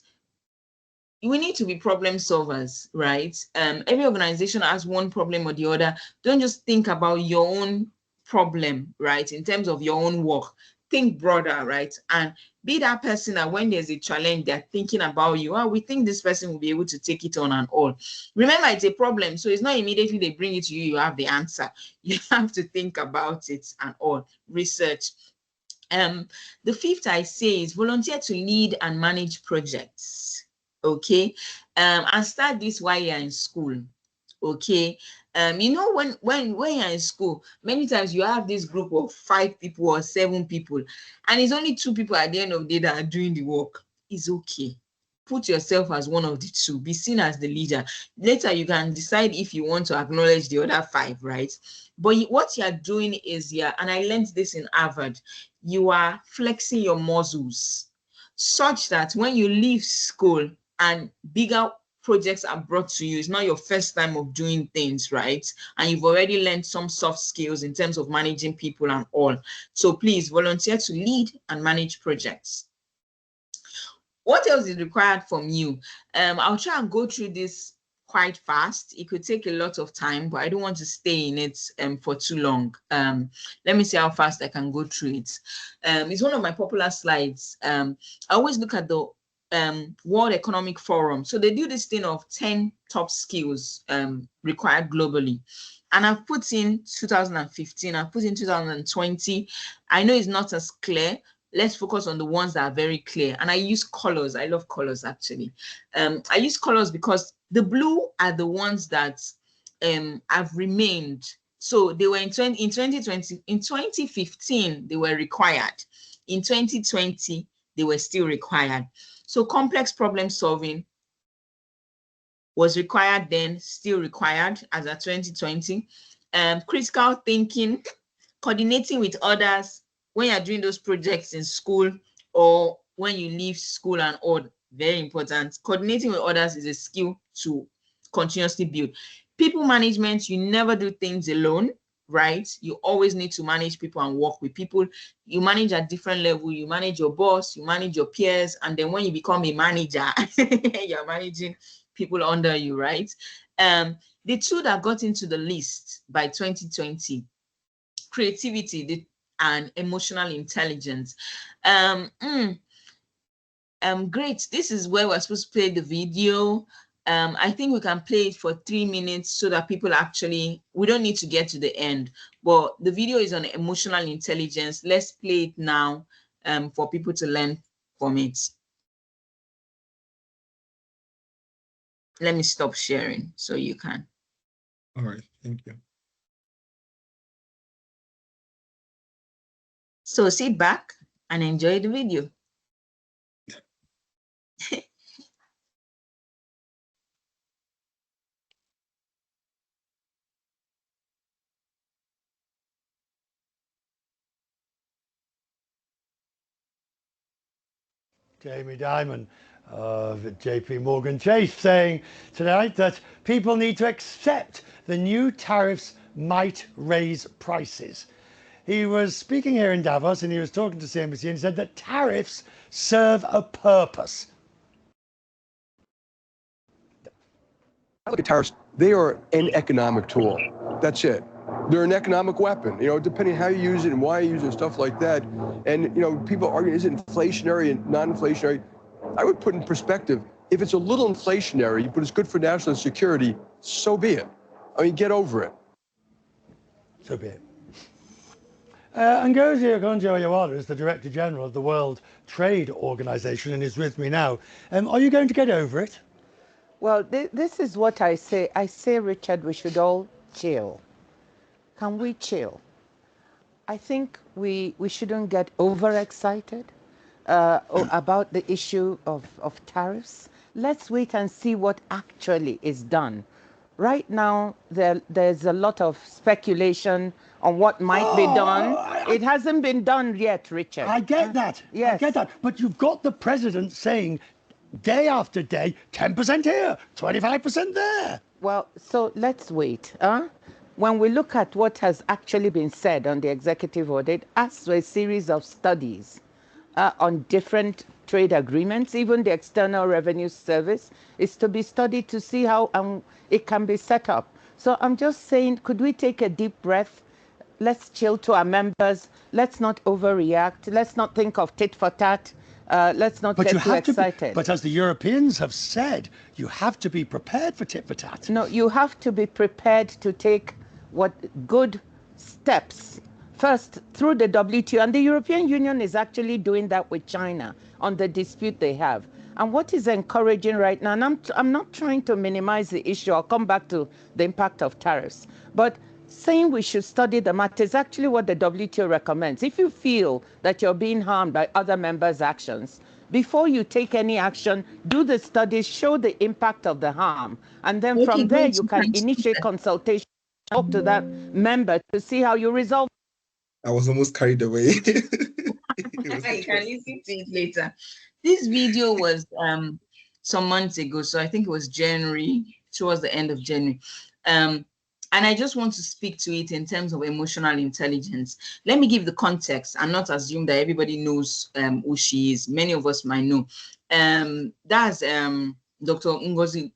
We need to be problem solvers, right? Every organization has one problem or the other. Don't just think about your own problem, right? In terms of your own work, think broader, right? And be that person that when there's a challenge, they're thinking about you. Oh, we think this person will be able to take it on and all. Remember, it's a problem. So it's not immediately they bring it to you, you have the answer. You have to think about it and all. Research. The fifth I say is volunteer to lead and manage projects. Okay, and start this while you're in school. Okay, you know, when you're in school, many times you have this group of 5 people or 7 people, and it's only 2 people at the end of the day that are doing the work. It's okay. Put yourself as one of the 2. Be seen as the leader. Later, you can decide if you want to acknowledge the other 5, right? But what you're doing is, and I learned this in Harvard, you are flexing your muscles such that when you leave school and bigger projects are brought to you, it's not your first time of doing things, right? And you've already learned some soft skills in terms of managing people and all. So please volunteer to lead and manage projects. What else is required from you? I'll try and go through this quite fast. It could take a lot of time, but I don't want to stay in it for too long. Let me see how fast I can go through it. It's one of my popular slides. I always look at the World Economic Forum. So they do this thing of 10 top skills required globally. And I've put in 2015, I've put in 2020. I know it's not as clear. Let's focus on the ones that are very clear. And I use colors. I love colors, actually. I use colors because the blue are the ones that have remained. So they were in 2020, in 2015, they were required. In 2020, they were still required. So complex problem solving was required then, still required as at 2020. Critical thinking, coordinating with others when you're doing those projects in school or when you leave school and all, very important. Coordinating with others is a skill to continuously build. People management, you never do things alone, right? You always need to manage people and work with people. You manage at different level. You manage your boss, you manage your peers, and then when you become a manager, you're managing people under you, right? The two that got into the list by 2020, creativity and emotional intelligence. Great. This is where we're supposed to play the video. I think we can play it for 3 minutes so that people actually, we don't need to get to the end, but the video is on emotional intelligence. Let's play it now for people to learn from it. Let me stop sharing so you can. All right, thank you. So sit back and enjoy the video. Jamie Dimon of JP Morgan Chase saying tonight that people need to accept the new tariffs might raise prices. He was speaking here in Davos and he was talking to CNBC and he said that tariffs serve a purpose. I look at tariffs, they are an economic tool. That's it. They're an economic weapon, depending how you use it and why you use it and stuff like that. And, people argue, is it inflationary and non-inflationary? I would put in perspective, if it's a little inflationary, but it's good for national security, so be it. I mean, get over it. So be it. Ngozi Okonjo-Iweala is the Director General of the World Trade Organization and is with me now. Are you going to get over it? Well, this is what I say. I say, Richard, we should all chill. Can we chill? I think we shouldn't get overexcited about the issue of tariffs. Let's wait and see what actually is done. Right now, there's a lot of speculation on what might be done. It hasn't been done yet, Richard. I get that. Yes. I get that. But you've got the president saying day after day, 10% here, 25% there. Well, so let's wait. When we look at what has actually been said on the executive order, as to a series of studies on different trade agreements, even the External Revenue Service is to be studied to see how it can be set up. So I'm just saying, could we take a deep breath? Let's chill to our members. Let's not overreact. Let's not think of tit for tat. Let's not get too excited. But as the Europeans have said, you have to be prepared for tit for tat. No, you have to be prepared to take good steps. First, through the WTO, and the European Union is actually doing that with China on the dispute they have. And what is encouraging right now, and I'm not trying to minimize the issue, I'll come back to the impact of tariffs, but saying we should study the matter is actually what the WTO recommends. If you feel that you're being harmed by other members' actions, before you take any action, do the studies, show the impact of the harm, and then from there you can initiate consultation, talk to that member to see how you resolve. I was almost carried away. I can listen to it later. This video was some months ago, so I think it was January, towards the end of January. And I just want to speak to it in terms of emotional intelligence. Let me give the context and not assume that everybody knows who she is. Many of us might know. That's Dr. Ngozi.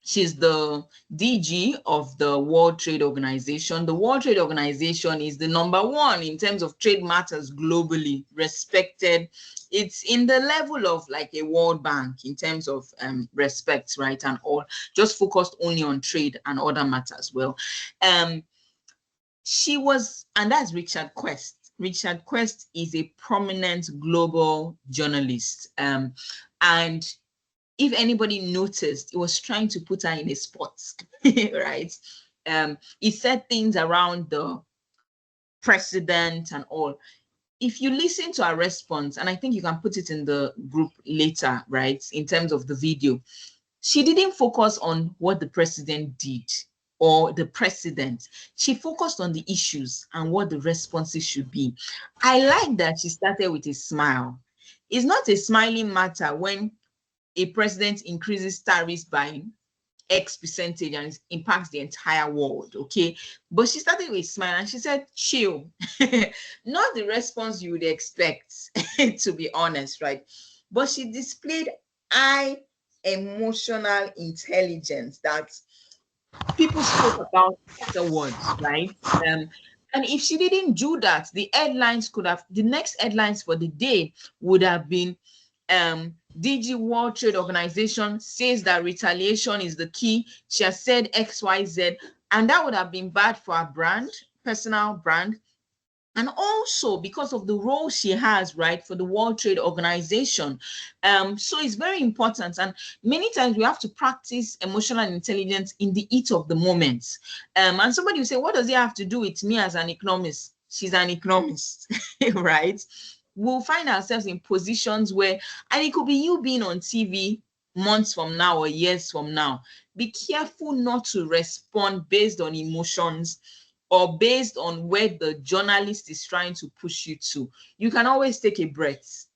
She's the DG of the World Trade Organization. The World Trade Organization is the #1 in terms of trade matters globally, respected. It's in the level of like a World Bank in terms of respect, right, and all, just focused only on trade and other matters. Well, she was, and that's Richard Quest. Richard Quest is a prominent global journalist, and if anybody noticed, he was trying to put her in a spot, right? He said things around the president and all. If you listen to her response, and I think you can put it in the group later, right, in terms of the video, she didn't focus on what the president did. or the president. She focused on the issues and what the responses should be. I like that she started with a smile. It's not a smiling matter when a president increases tariffs by X percentage and it impacts the entire world, okay? But she started with a smile and she said, chill. Not the response you would expect, to be honest, right? But she displayed high emotional intelligence that people spoke about afterwards, right? And if she didn't do that, the next headlines for the day would have been DG World Trade Organization says that retaliation is the key. She has said XYZ, and that would have been bad for her brand, personal brand, and also because of the role she has, right, for the World Trade Organization. So it's very important, and many times we have to practice emotional intelligence in the heat of the moment. And somebody will say, what does it have to do with me as an economist? She's an economist, right? We'll find ourselves in positions where, and it could be you being on TV months from now or years from now. Be careful not to respond based on emotions or based on where the journalist is trying to push you to. You can always take a breath,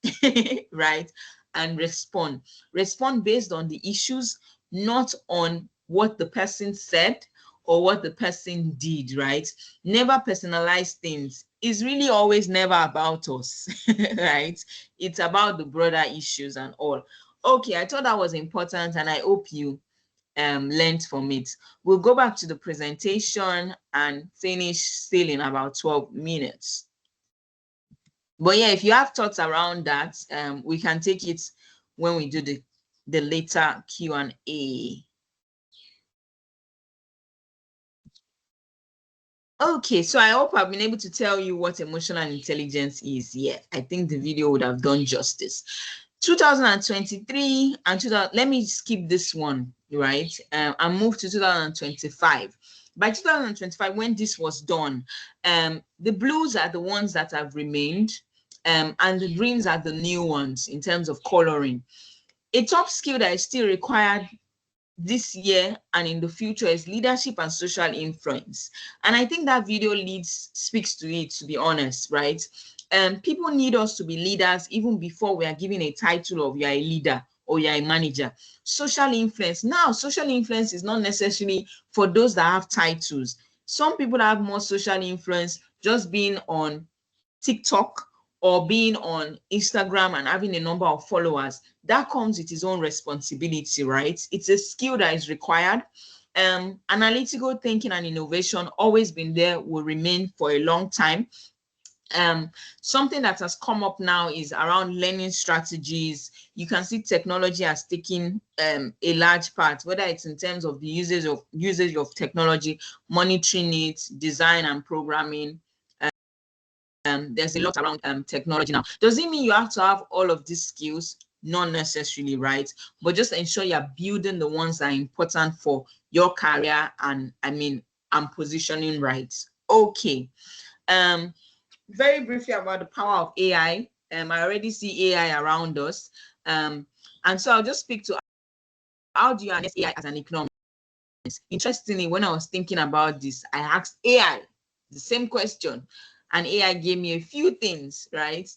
right? And respond. Respond based on the issues, not on what the person said or what the person did, right? Never personalize things. It's really always never about us, right? It's about the broader issues and all. Okay, I thought that was important, and I hope you learned from it. We'll go back to the presentation and finish still in about 12 minutes. But yeah, if you have thoughts around that, we can take it when we do the later Q&A. Okay, so I hope I've been able to tell you what emotional intelligence is. Yeah, I think the video would have done justice. 2023 and 2000, let me skip this one, right? And move to 2025. By 2025, when this was done, the blues are the ones that have remained, and the greens are the new ones in terms of coloring. A top skill that is still required this year and in the future is leadership and social influence. And I think that video speaks to it, to be honest, right? People need us to be leaders even before we are given a title of you're a leader or you're a manager. Social influence. Now, social influence is not necessarily for those that have titles. Some people have more social influence just being on TikTok or being on Instagram and having a number of followers. That comes with its own responsibility, right? It's a skill that is required. Analytical thinking and innovation always been there, will remain for a long time. Something that has come up now is around learning strategies. You can see technology has taken a large part, whether it's in terms of the usage of technology, monitoring it, design and programming. There's a lot around technology now. Does it mean you have to have all of these skills? Not necessarily, right? But just ensure you're building the ones that are important for your career and positioning right. Okay. Very briefly about the power of AI. I already see AI around us. And so I'll just speak to how do you harness AI as an economist? Interestingly, when I was thinking about this, I asked AI the same question, and AI gave me a few things, right?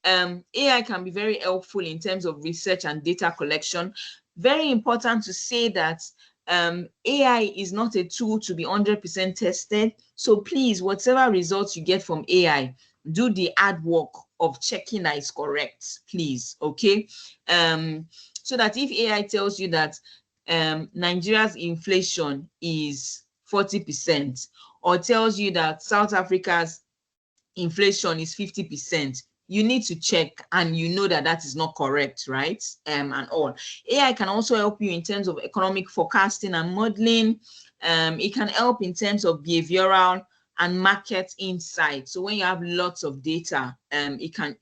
AI can be very helpful in terms of research and data collection. Very important to say that AI is not a tool to be 100% tested. So please, whatever results you get from AI, do the hard work of checking that it's correct, please, okay? So that if AI tells you that Nigeria's inflation is 40%, or tells you that South Africa's inflation is 50%, you need to check and you know that that is not correct, right? And all. AI can also help you in terms of economic forecasting and modeling. It can help in terms of behavioral and market insight. So when you have lots of data, it can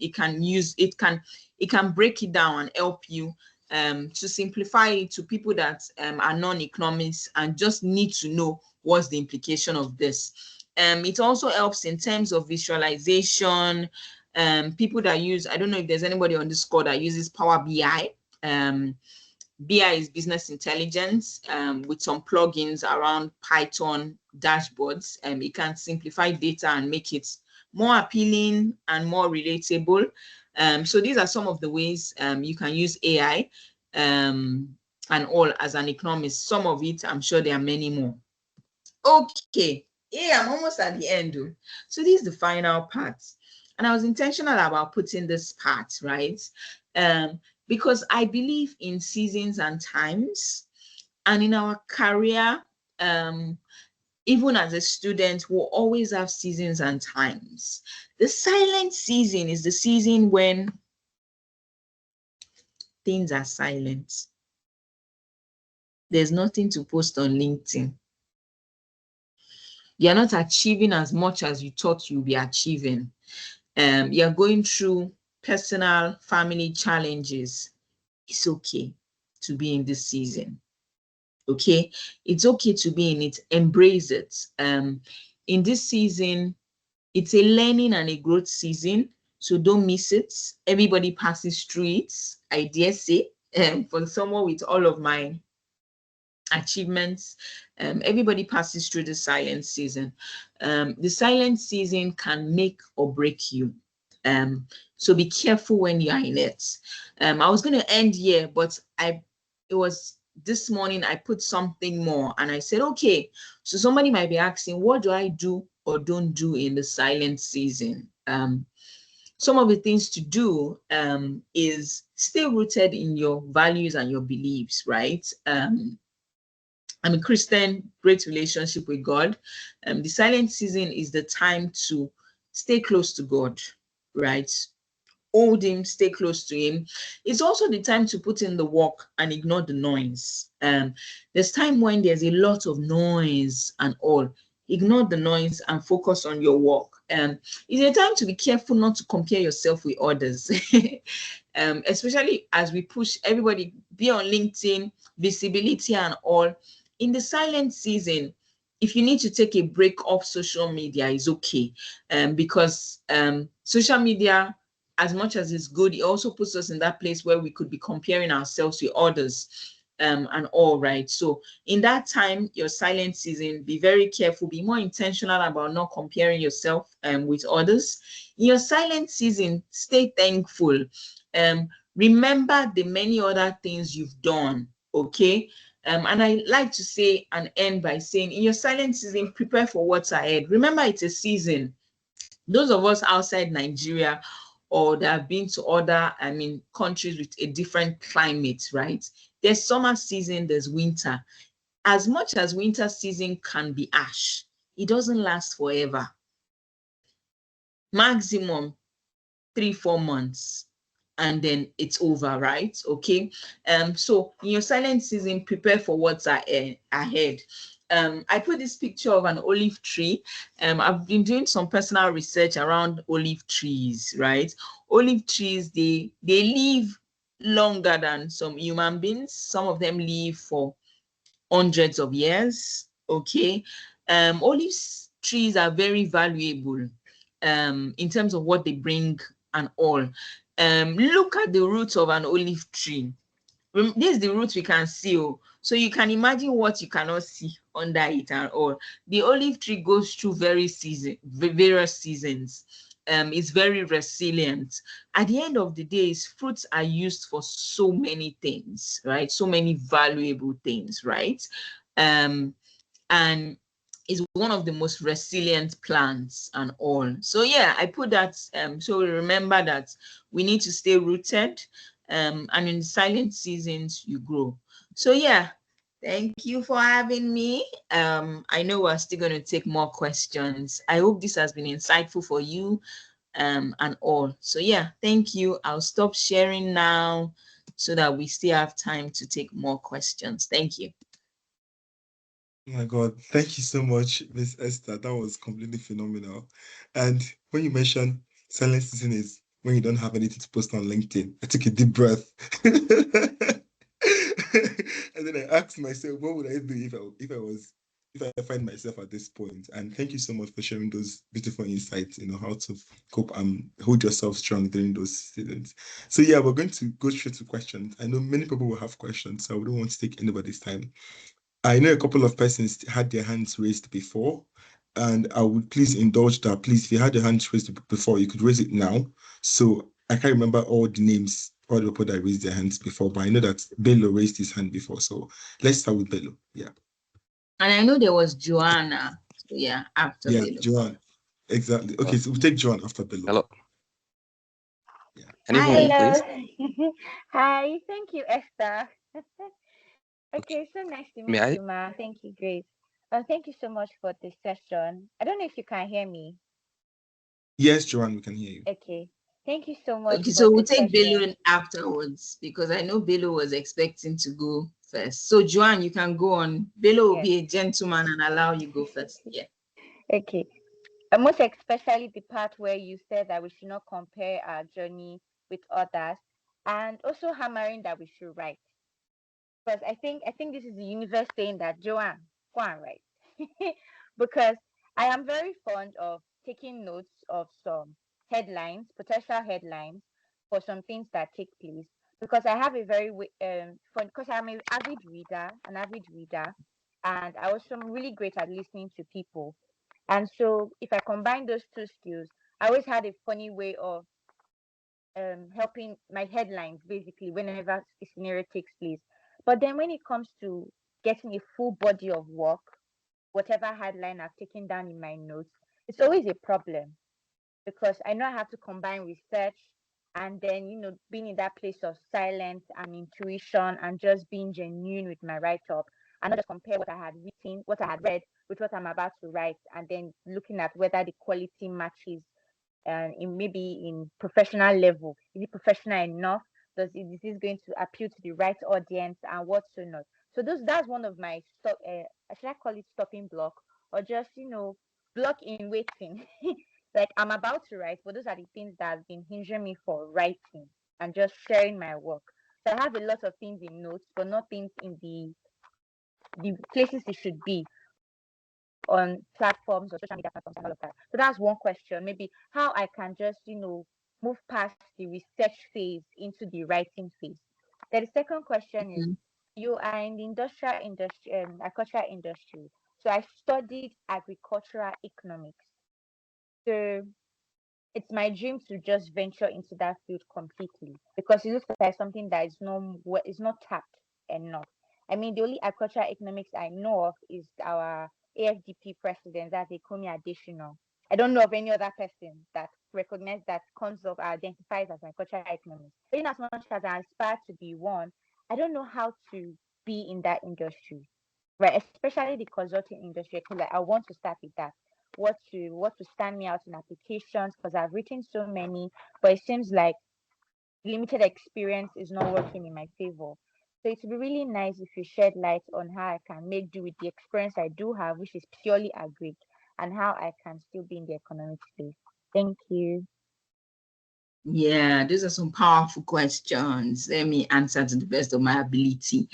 break it down and help you to simplify it to people that are non-economists and just need to know what's the implication of this. It also helps in terms of visualization. People that use, I don't know if there's anybody on this call that uses Power BI. BI is business intelligence, with some plugins around Python dashboards. It can simplify data and make it more appealing and more relatable. So these are some of the ways you can use AI and all as an economist. Some of it, I'm sure there are many more. Okay, yeah, I'm almost at the end. So this is the final part. And I was intentional about putting this part, right? Because I believe in seasons and times. And in our career, even as a student, we'll always have seasons and times. The silent season is the season when things are silent. There's nothing to post on LinkedIn. You're not achieving as much as you thought you'd be achieving. You're going through personal, family challenges. It's okay to be in this season. Okay, it's okay to be in it. Embrace it. In this season, it's a learning and a growth season, so don't miss it. Everybody passes through it, I dare say. For someone with all of my achievements, everybody passes through the silent season. The silent season can make or break you. So be careful when you are in it. I was going to end here, but it was this morning I put something more and I said, okay, so somebody might be asking, what do I do or don't do in the silent season? Some of the things to do is stay rooted in your values and your beliefs, right? I'm a Christian, great relationship with God. The silent season is the time to stay close to God, right? Hold him, stay close to him. It's also the time to put in the work and ignore the noise. There's time when there's a lot of noise and all. Ignore the noise and focus on your work. It's a time to be careful not to compare yourself with others, especially as we push everybody be on LinkedIn, visibility and all. In the silent season, if you need to take a break off social media, is okay, because social media, as much as it's good, it also puts us in that place where we could be comparing ourselves with others and all, right? So in that time, your silent season, be very careful, be more intentional about not comparing yourself with others. In your silent season, stay thankful. Remember the many other things you've done, okay? And I like to say and end by saying, in your silent season, prepare for what's ahead. Remember, it's a season. Those of us outside Nigeria or that have been to other, countries with a different climate, right? There's summer season, there's winter. As much as winter season can be harsh, it doesn't last forever. Maximum 3-4 months, and then it's over, right? Okay. So in your silent season, prepare for what's ahead. I put this picture of an olive tree. I've been doing some personal research around olive trees, right? Olive trees, they live longer than some human beings. Some of them live for hundreds of years. Okay. Olive trees are very valuable in terms of what they bring and all. Look at the roots of an olive tree. This is the root we can see. So you can imagine what you cannot see under it and all. The olive tree goes through various seasons. It's very resilient. At the end of the day, its fruits are used for so many things, right? So many valuable things, right? And is one of the most resilient plants and all. So yeah, I put that so we remember that we need to stay rooted, and in silent seasons you grow. So yeah, thank you for having me. I know we're still going to take more questions. I hope this has been insightful for you and all. So yeah, thank you. I'll stop sharing now so that we still have time to take more questions. Thank you. Oh my God, thank you so much, Miss Esther. That was completely phenomenal. And when you mentioned silent season is when you don't have anything to post on LinkedIn, I took a deep breath. And then I asked myself, what would I do if I was I find myself at this point. And thank you so much for sharing those beautiful insights, how to cope and hold yourself strong during those seasons. So yeah, we're going to go straight to questions. I know many people will have questions, so I don't want to take anybody's time. I know a couple of persons had their hands raised before, and I would please indulge that. Please, if you had your hands raised before, you could raise it now. So I can't remember all the names, all the people that raised their hands before, but I know that Bello raised his hand before. So let's start with Bello. Yeah. And I know there was Joanna. So yeah, after Yeah, Bello. Joanne. Exactly. Okay, so we'll take Joanne after Bello. Hello. Yeah. Can you Hi. hear me, Hello. please? Hi. Thank you, Esther. Okay, so nice to May meet I? you, Ma. Thank you, Grace. Thank you so much for this session. I don't know if you can hear me. Yes, Joanne, we can hear you. Okay. Thank you so much Okay, for so we'll this take session. Bello afterwards because I know Bello was expecting to go first. So Joanne, you can go on. Bello will Yes. be a gentleman and allow you go first. Yeah. Okay. Most especially the part where you said that we should not compare our journey with others, and also hammering that we should write. Because I think this is the universe saying that Joanne, go and write. Because I am very fond of taking notes of some headlines, potential headlines for some things that take place. Because I have a very fun, because I'm an avid reader, and I also am really great at listening to people. And so if I combine those two skills, I always had a funny way of helping my headlines basically whenever a scenario takes place. But then when it comes to getting a full body of work, whatever headline I've taken down in my notes, it's always a problem because I know I have to combine research and then, being in that place of silence and intuition and just being genuine with my write up and not just compare what I had written, what I had read with what I'm about to write, and then looking at whether the quality matches in maybe in professional level. Is it professional enough? Is this going to appeal to the right audience and what so not? So that's one of my stop. Should I call it stopping block or just block in waiting? Like I'm about to write, but those are the things that have been hindering me for writing and just sharing my work. So I have a lot of things in notes, but not things in the places it should be on platforms or social media platforms and all of that. So that's one question. Maybe how I can just, move past the research phase into the writing phase. Then the second question is Mhm. you are in the industrial industry, agricultural industry. So I studied agricultural economics. So it's my dream to just venture into that field completely because it looks like something that is not tapped enough. I mean, the only agricultural economics I know of is our AFDP president, that's Economy additional. I don't know of any other person that recognizes that comes up identifies as an agricultural economist. Even as much as I aspire to be one, I don't know how to be in that industry, right? Especially the consulting industry. Like I want to start with that what to stand me out in applications because I've written so many, but it seems like limited experience is not working in my favor. So it would be really nice if you shed light on how I can make do with the experience I do have, which is purely agric, and how I can still be in the economic space. Thank you. Yeah, these are some powerful questions. Let me answer to the best of my ability.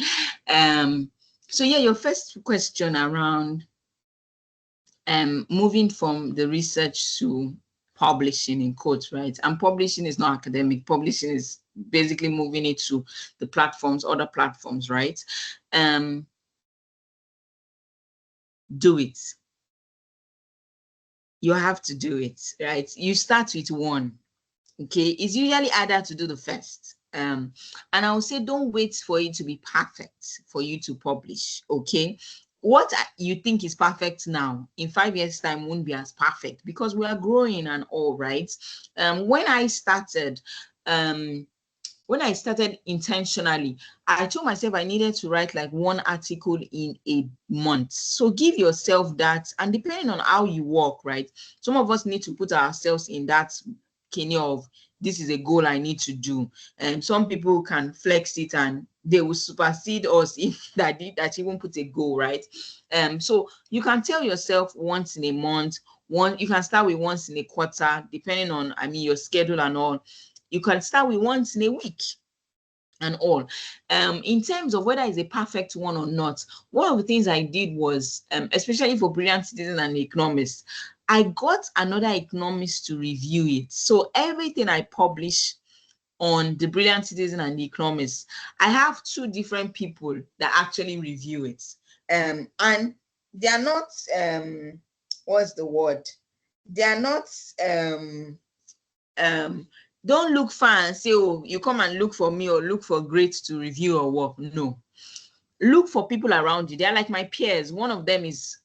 So yeah, your first question around moving from the research to publishing in quotes, right? And publishing is not academic. Publishing is basically moving it to the platforms, other platforms, right? Do it. You have to do it, right? You start with one. Okay, it's usually harder to do the first. And I will say, don't wait for it to be perfect for you to publish. Okay, what you think is perfect now, in 5 years' time, won't be as perfect because we are growing and all, right? When I started, intentionally, I told myself I needed to write like one article in a month. So give yourself that, and depending on how you work, right? Some of us need to put ourselves in that kind of this is a goal I need to do. And some people can flex it and they will supersede us if that even put a goal, right? So you can tell yourself once in a month, you can start with once in a quarter, depending on your schedule and all. You can start with once in a week. and all. In terms of whether it's a perfect one or not, one of the things I did was, especially for Brilliant Citizen and Economist, I got another economist to review it. So everything I publish on the Brilliant Citizen and the Economist, I have two different people that actually review it. And they are not, what's the word? They are not, don't look far and say, oh, you come and look for me or look for great to review or work. No. Look for people around you. They're like my peers. One of them is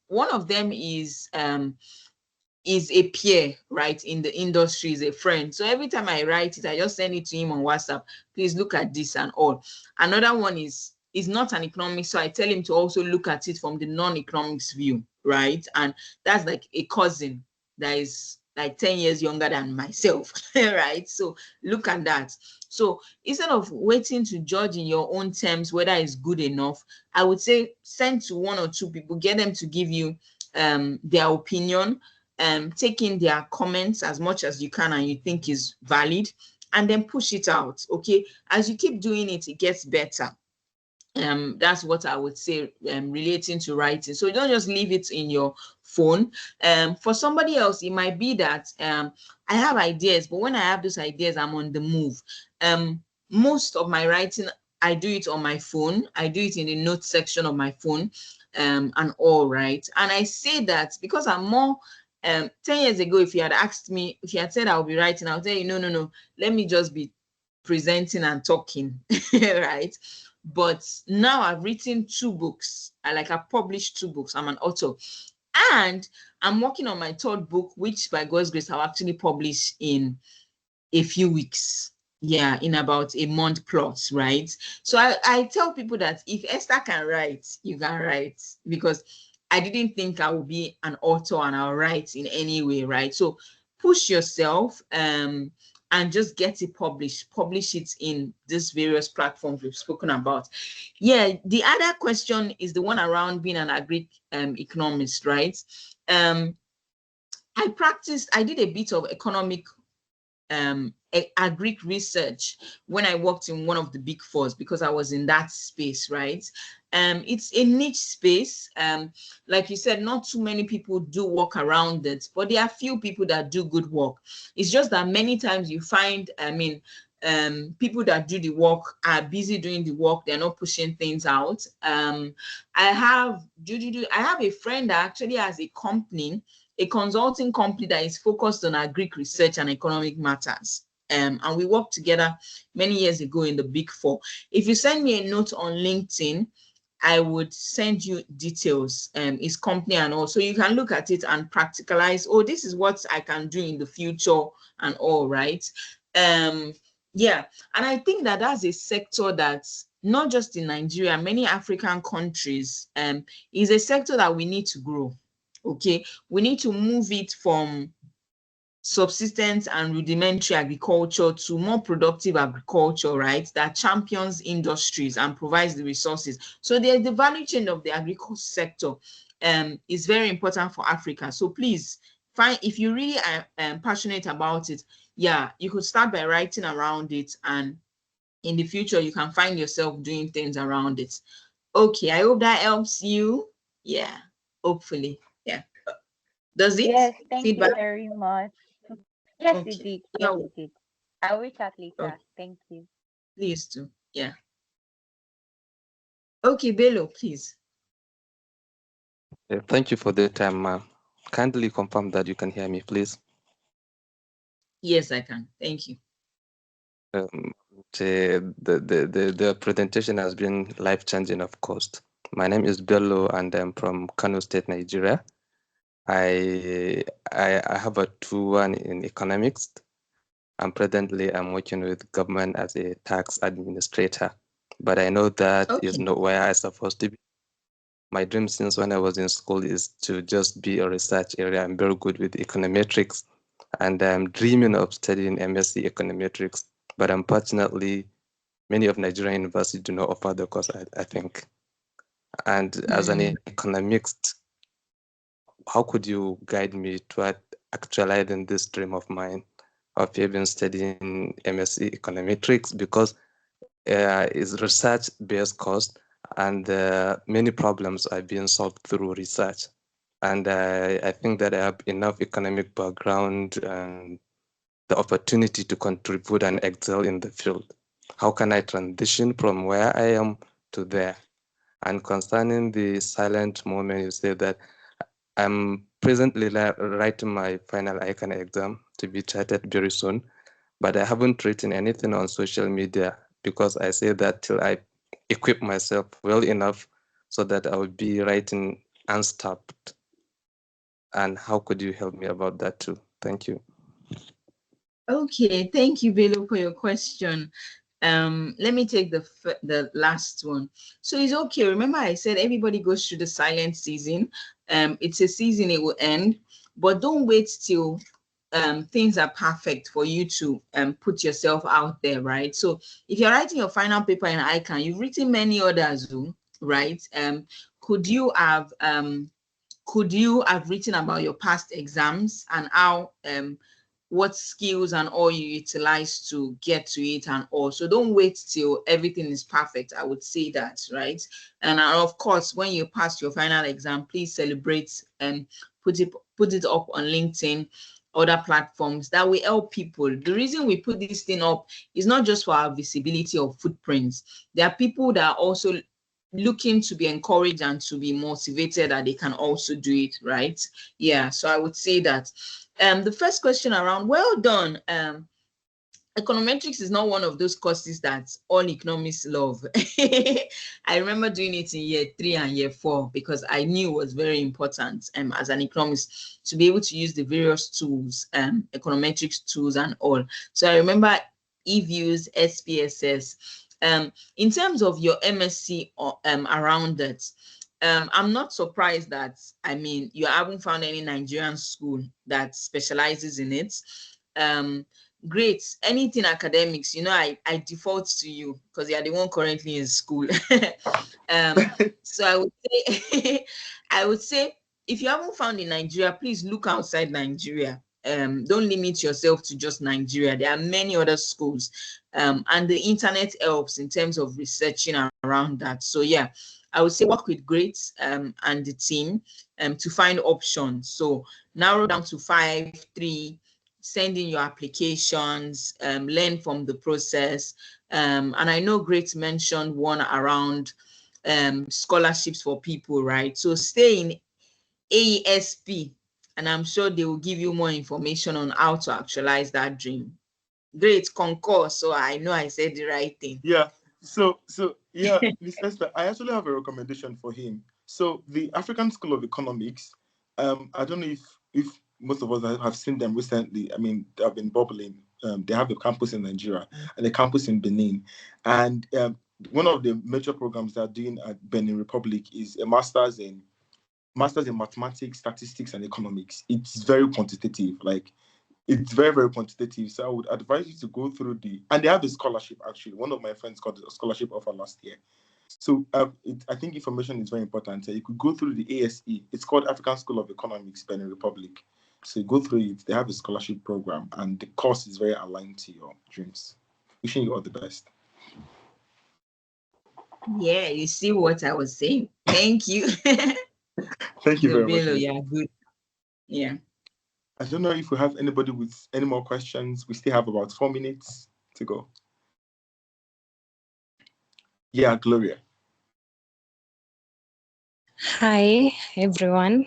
a peer, right, in the industry, is a friend. So every time I write it, I just send it to him on WhatsApp. Please look at this and all. Another one is not an economist, so I tell him to also look at it from the non-economics view, right? And that's like a cousin that is like 10 years younger than myself, right? So look at that. So instead of waiting to judge in your own terms whether it's good enough, I would say send to one or two people, get them to give you their opinion, take in their comments as much as you can and you think is valid, and then push it out. Okay, as you keep doing it, it gets better. That's what I would say, relating to writing. So don't just leave it in your phone. For somebody else, it might be that I have ideas, but when I have those ideas, I'm on the move. Most of my writing, I do it on my phone. I do it in the notes section of my phone, and all, right. And I say that because I'm more 10 years ago, if you had asked me, if you had said I'll be writing, I'll tell you, no, let me just be presenting and talking, right? But now I've written 2 books. I've published 2 books. I'm an author. And I'm working on my 3rd book, which by God's grace, I'll actually publish in a few weeks. Yeah, in about a month plus, right? So I tell people that if Esther can write, you can write, because I didn't think I would be an author and I'll write in any way, right? So push yourself, and just get it published. Publish it in these various platforms we've spoken about. Yeah, the other question is the one around being an agri economist, right? I did a bit of economic agric research when I worked in one of the big fours, because I was in that space, right? It's a niche space. Like you said, not too many people do work around it, but there are few people that do good work. It's just that many times you find, people that do the work are busy doing the work. They're not pushing things out. I have a friend that actually has a company, a consulting company that is focused on agric research and economic matters. And we worked together many years ago in the Big Four. If you send me a note on LinkedIn, I would send you details, his company and all, so you can look at it and practicalize, oh, this is what I can do in the future and all, right? Yeah, and I think that that's a sector that's not just in Nigeria, many African countries, is a sector that we need to grow. Okay, we need to move it from subsistence and rudimentary agriculture to more productive agriculture, right? That champions industries and provides the resources. So there's the value chain of the agriculture sector, is very important for Africa. So please find, if you really are passionate about it, yeah, you could start by writing around it, and in the future you can find yourself doing things around it. Okay, I hope that helps you. Yeah, hopefully. Yeah. Does it? Yes, thank you Feedback? very much. Yes, it Okay. did. Yes, Yeah. it did. I'll reach out Okay. later. Thank you. Please do. Yeah. Okay, Bello, please. Thank you for the time, ma'am. Kindly confirm that you can hear me, please. Yes, I can. Thank you. The presentation has been life-changing, of course. My name is Bello, and I'm from Kano State, Nigeria. I have a 2-1 in economics, and presently I'm working with government as a tax administrator. But I know that is not where I'm supposed to be. My dream since when I was in school is to just be a research area. I'm very good with econometrics, and I'm dreaming of studying MSc econometrics. But unfortunately, many of Nigerian universities do not offer the course, I think. And as an economist, how could you guide me toward actualizing this dream of mine of even studying MSc econometrics? Because is research-based course, and many problems are being solved through research. And I think that I have enough economic background and the opportunity to contribute and excel in the field. How can I transition from where I am to there? And concerning the silent moment, you say that I'm presently writing my final ICANN exam to be charted very soon, but I haven't written anything on social media because I say that till I equip myself well enough so that I will be writing unstopped. And how could you help me about that too? Thank you. Okay, thank you, Bello, for your question. Let me take the last one. So it's okay. Remember, I said everybody goes through the silent season. It's a season, it will end, but don't wait till things are perfect for you to put yourself out there, right? So if you're writing your final paper in ICANN, you've written many others, right? Could you have written about your past exams and how what skills and all you utilize to get to it and all? So don't wait till everything is perfect. I would say that, right? And of course, when you pass your final exam, please celebrate and put it up on LinkedIn, other platforms that will help people. The reason we put this thing up is not just for our visibility of footprints. There are people that are also looking to be encouraged and to be motivated that they can also do it, right? Yeah, so I would say that. The first question around, well done. Econometrics is not one of those courses that all economists love. I remember doing it in year 3 and year 4 because I knew it was very important as an economist to be able to use the various tools, econometrics tools and all. So I remember eViews, SPSS. In terms of your MSc around that, I'm not surprised that, I mean, you haven't found any Nigerian school that specializes in it. Great, anything academics, I default to you because you're the one currently in school. So I would say if you haven't found in Nigeria, please look outside Nigeria. Don't limit yourself to just Nigeria. There are many other schools, and the internet helps in terms of researching around that. So yeah, I would say work with greats and the team to find options. So narrow down to 5, 3, send in your applications, learn from the process. And I know Great mentioned one around scholarships for people, right? So stay in AESP, and I'm sure they will give you more information on how to actualize that dream. Great, concur. So I know I said the right thing. Yeah. So yeah, Miss Esther, I actually have a recommendation for him. So the African School of Economics, I don't know if most of us have seen them recently. I mean, they have been bubbling. They have a campus in Nigeria and a campus in Benin, and one of the major programs they're doing at Benin Republic is a master's in mathematics, statistics, and economics. It's very quantitative, like it's very, very quantitative. So I would advise you to go through and they have a scholarship actually. One of my friends got a scholarship offer last year. So I think information is very important. You could go through the ASE. It's called African School of Economics, Benin Republic. So you go through it. They have a scholarship program, and the course is very aligned to your dreams. Wishing you all the best. Yeah, you see what I was saying. Thank you. Thank you very much. Yeah, good. Yeah. I don't know if we have anybody with any more questions. We still have about 4 minutes to go. Yeah, Gloria. Hi, everyone.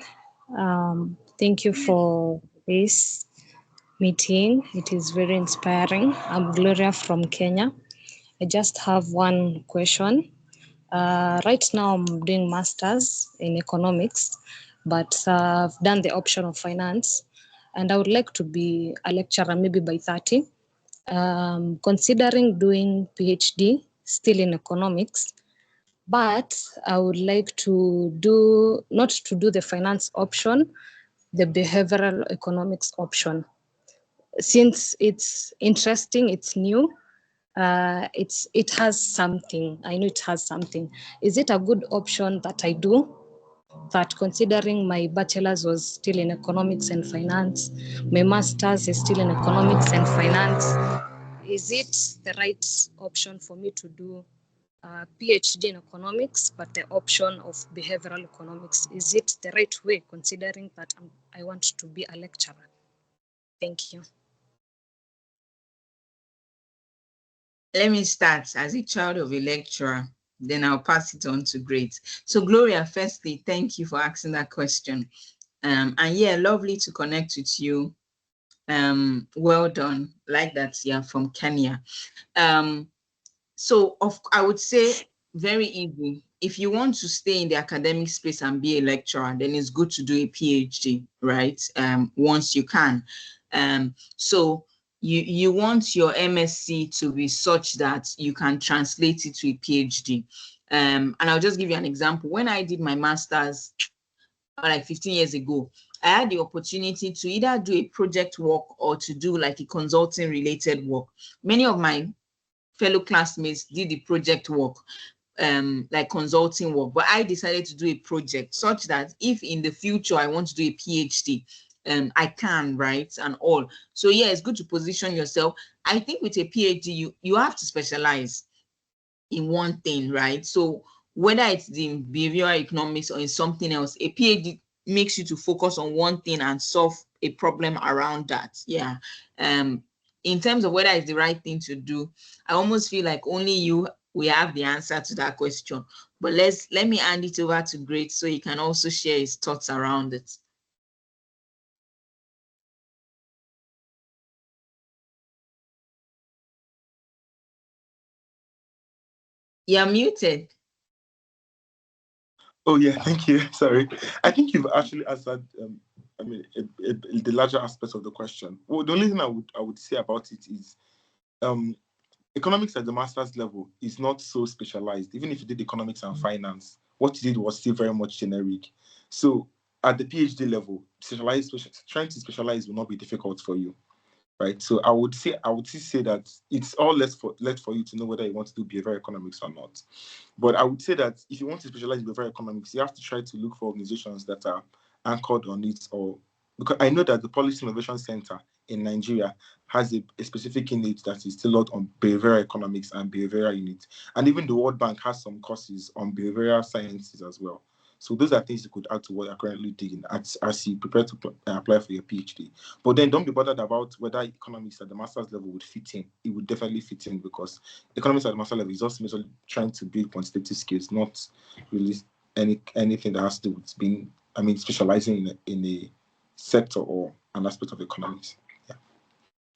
Thank you for this meeting. It is very inspiring. I'm Gloria from Kenya. I just have one question. Right now, I'm doing masters in economics, but I've done the option of finance, and I would like to be a lecturer maybe by 30. Considering doing PhD still in economics, but I would like to not to do the finance option, the behavioral economics option. Since it's interesting, it's new, it has something. I know it has something. Is it a good option that I do? That considering my bachelor's was still in economics and finance, my master's is still in economics and finance. is it the right option for me to do a PhD in economics, but the option of behavioral economics? Is it the right way, considering that I want to be a lecturer? Thank you. Let me start as a child of a lecturer, then I'll pass it on to Great. So Gloria, firstly, thank you for asking that question. And yeah, lovely to connect with you. Well done. Like that, yeah, from Kenya. So I would say very easy. If you want to stay in the academic space and be a lecturer, then it's good to do a PhD, right? Once you can. So you want your MSc to be such that you can translate it to a PhD. And I'll just give you an example. When I did my master's like 15 years ago, I had the opportunity to either do a project work or to do like a consulting related work. Many of my fellow classmates did the project work, like consulting work, but I decided to do a project such that if in the future I want to do a PhD, I can, right, and all. So yeah, it's good to position yourself. I think with a PhD, you have to specialize in one thing, right? So whether it's in behavioral economics or in something else, a PhD makes you to focus on one thing and solve a problem around that. Yeah. In terms of whether it's the right thing to do, I almost feel like only you we have the answer to that question. But let me hand it over to Great so he can also share his thoughts around it. You're muted. Oh yeah, thank you. Sorry, I think you've actually answered. I mean, the larger aspect of the question. Well, the only thing I would say about it is, economics at the master's level is not so specialized. Even if you did economics and finance, what you did was still very much generic. So at the PhD level, trying to specialize will not be difficult for you, right? So I would still say that it's all left for you to know whether you want to do behavioral economics or not. But I would say that if you want to specialize in behavioral economics, you have to try to look for organizations that are anchored on it, or because I know that the Policy Innovation Center in Nigeria has a specific unit that is tailored on behavioral economics and behavioral unit. And even the World Bank has some courses on behavioral sciences as well. So those are things you could add to what you're currently doing as you prepare to apply for your PhD. But then don't be bothered about whether economics at the master's level would fit in. It would definitely fit in because economics at the master's level is just basically trying to build quantitative skills, not really anything that has to do with being, specializing in a sector or an aspect of economics. Yeah,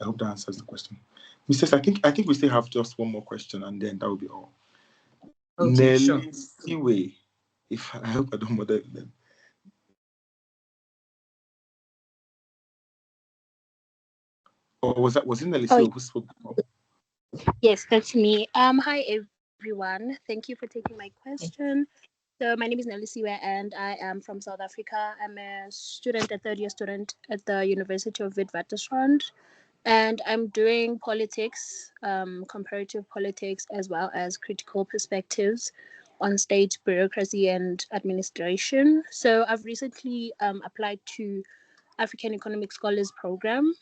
I hope that answers the question. Mrs. I think we still have just one more question, and then that will be all. Okay, sure. Nelly Siwe, if I hope I don't bother them. Or was it Nelly Siwe who spoke before? Yes, that's me. Hi everyone. Thank you for taking my question. So my name is Nelly Siwe and I am from South Africa. I'm a student, a third year student at the University of Witwatersrand. And I'm doing politics, comparative politics, as well as critical perspectives on state bureaucracy and administration. So I've recently applied to African Economic Scholars Program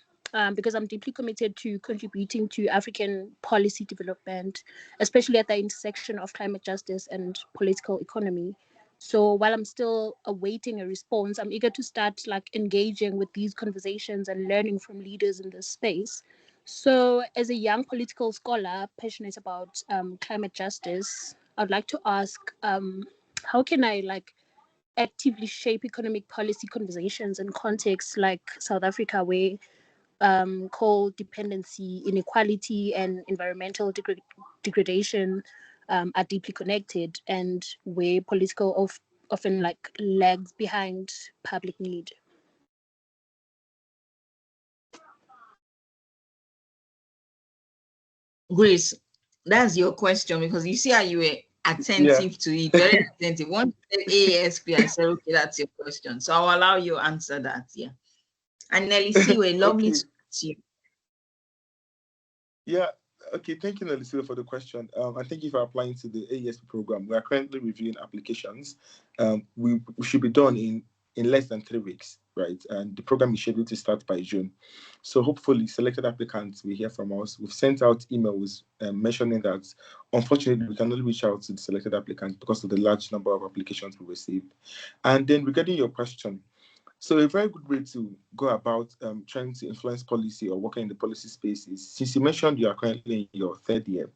because I'm deeply committed to contributing to African policy development, especially at the intersection of climate justice and political economy. So while I'm still awaiting a response, I'm eager to start engaging with these conversations and learning from leaders in this space. So as a young political scholar passionate about climate justice, I'd like to ask, how can I actively shape economic policy conversations in contexts like South Africa, where coal dependency, inequality, and environmental degradation are deeply connected, and where political often lags behind public need. Grace, that's your question because you see how you were attentive to it, very attentive. Once you said ASP, I said, okay, that's your question. So I'll allow you to answer that. Yeah. And Nelly Siwe, lovely to meet you. Yeah. Okay. Thank you, Nelly Siwe, for the question. And thank you for applying to the AESP program. We are currently reviewing applications. We should be done in less than 3 weeks. right? And the program is scheduled to start by June. So hopefully, selected applicants will hear from us. We've sent out emails mentioning that unfortunately we cannot reach out to the selected applicants because of the large number of applications we received. And then regarding your question, so a very good way to go about trying to influence policy or working in the policy space is, since you mentioned you are currently in your third year,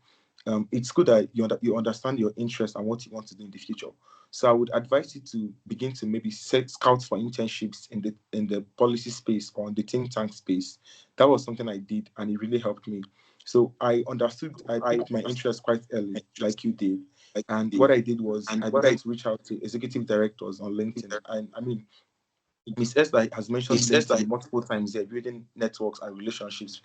it's good that you understand your interest and what you want to do in the future. So I would advise you to begin to maybe set scouts for internships in the policy space or in the think tank space. That was something I did, and it really helped me. So I picked my interest quite early, like you did. And what I did was I began to reach out to executive directors on LinkedIn. And I mean, Miss Esther has mentioned LinkedIn multiple times here, building networks and relationships.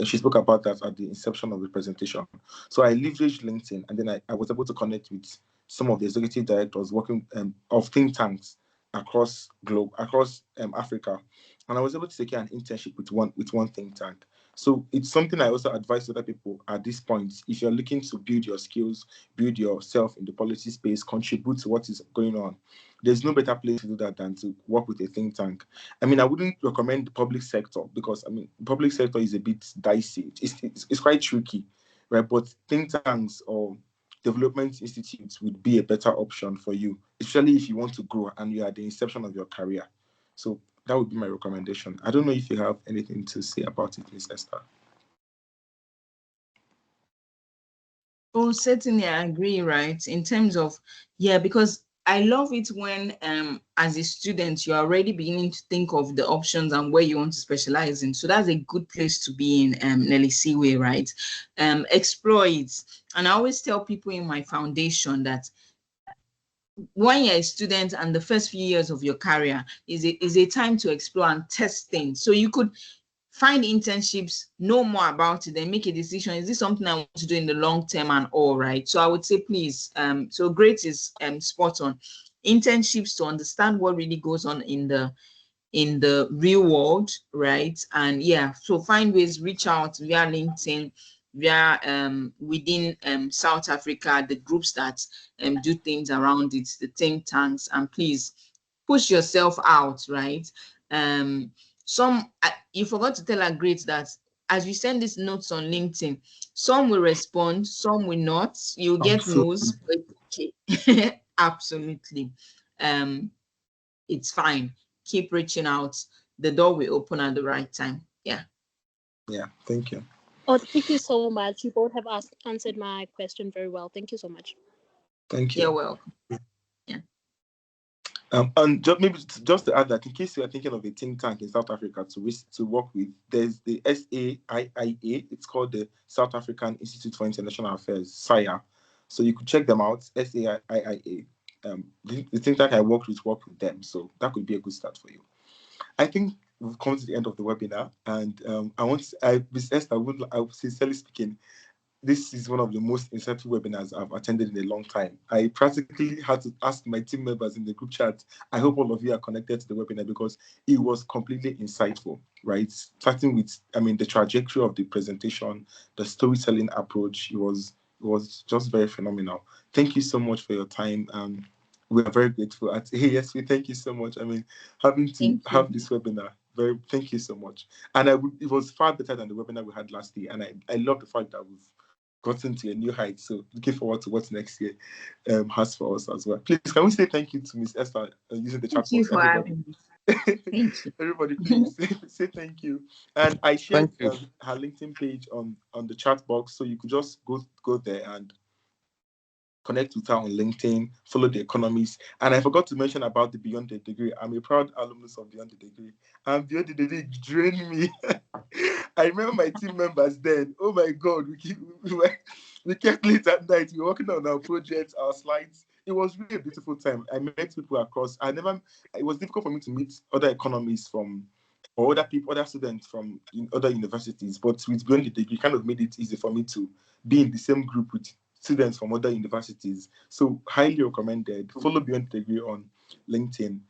She spoke about that at the inception of the presentation. So I leveraged LinkedIn, and then I was able to connect with some of the executive directors working of think tanks across Africa, and I was able to secure an internship with one think tank. So it's something I also advise other people at this point. If you're looking to build your skills, build yourself in the policy space, contribute to what is going on, there's no better place to do that than to work with a think tank. I mean, I wouldn't recommend the public sector because, I mean, public sector is a bit dicey. It's quite tricky, right? But think tanks or development institutes would be a better option for you, especially if you want to grow and you're at the inception of your career. So that would be my recommendation. I don't know if you have anything to say about it, Miss Esther. Oh, certainly I agree, right? In terms of, yeah, because I love it when as a student you're already beginning to think of the options and where you want to specialize in. So that's a good place to be in, Nelly Seaway, right? Explore it. And I always tell people in my foundation that when you're a student and the first few years of your career is a time to explore and test things. So you could find internships, know more about it, then make a decision. Is this something I want to do in the long term and all, right? So I would say, please, so great is spot on. Internships to understand what really goes on in the real world, right? And yeah, so find ways, reach out via LinkedIn, via within South Africa, the groups that do things around it, the think tanks, and please push yourself out, right? Some you forgot to tell our great that as we send these notes on LinkedIn, some will respond, some will not. You'll get Absolutely. no's, but okay. Absolutely. It's fine. Keep reaching out. The door will open at the right time. Yeah. Yeah, thank you. Oh, thank you so much. You both have answered my question very well. Thank you so much. Thank You're you. welcome. Yeah. And just to add that, in case you are thinking of a think tank in South Africa to work with, there's the SAIIA. It's called the South African Institute for International Affairs, SIA. So you could check them out, SAIIA. The think tank I worked with them, so that could be a good start for you. I think we've come to the end of the webinar, and Ms. Esther, I would sincerely speaking, this is one of the most insightful webinars I've attended in a long time. I practically had to ask my team members in the group chat. I hope all of you are connected to the webinar because it was completely insightful, right? Starting with, I mean, the trajectory of the presentation, the storytelling approach, it was just very phenomenal. Thank you so much for your time. We are very grateful. Yes, we thank you so much. I mean, having to Thank have you. this webinar, thank you so much. And it was far better than the webinar we had last year. And I love the fact that we've gotten to a new height. So looking forward to what next year has for us as well. Please, can we say thank you to Miss Esther using the chat Thank you box? for Everybody, having me. Thank you. everybody, please say thank you. And I shared Thank you. her LinkedIn page on the chat box, so you could just go there and connect with her on LinkedIn, follow The Economist. And I forgot to mention about the Beyond the Degree. I'm a proud alumnus of Beyond the Degree. And Beyond the Degree drained me. I remember my team members then. Oh my God, we kept late at night. We were working on our projects, our slides. It was really a beautiful time. I met people across. It was difficult for me to meet other economists or other students from other universities. But with Beyond the Degree, kind of made it easy for me to be in the same group with students from other universities. So highly recommended. Follow Beyond the Degree on LinkedIn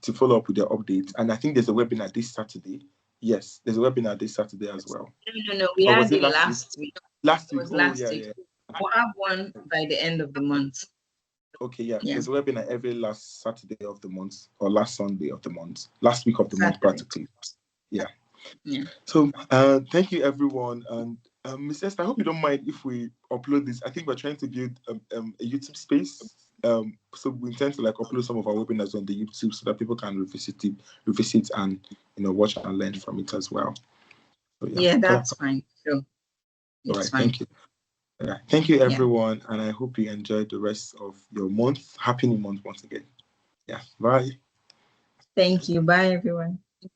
to follow up with their updates. And I think there's a webinar this Saturday. Yes, there's a webinar this Saturday as well. No. We Or was had it it last week? last week. Last It week. was Oh last yeah, week. yeah. We'll have one by the end of the month. Okay, yeah. Yeah. There's a webinar every last Saturday of the month or last Sunday of the month, last week of the month, Saturday. practically. Yeah. Yeah. So, thank you, everyone. And Ms. Esther, I hope you don't mind if we upload this. I think we're trying to build a YouTube space. So we intend to like upload some of our webinars on the YouTube so that people can revisit and watch and learn from it as well. So, Yeah, that's fine. Sure. All It's right. fine. Thank you. Yeah. Thank you, Yeah. everyone, and I hope you enjoy the rest of your month. Happy New Month once again. Yeah. Bye. Thank you. Bye, everyone.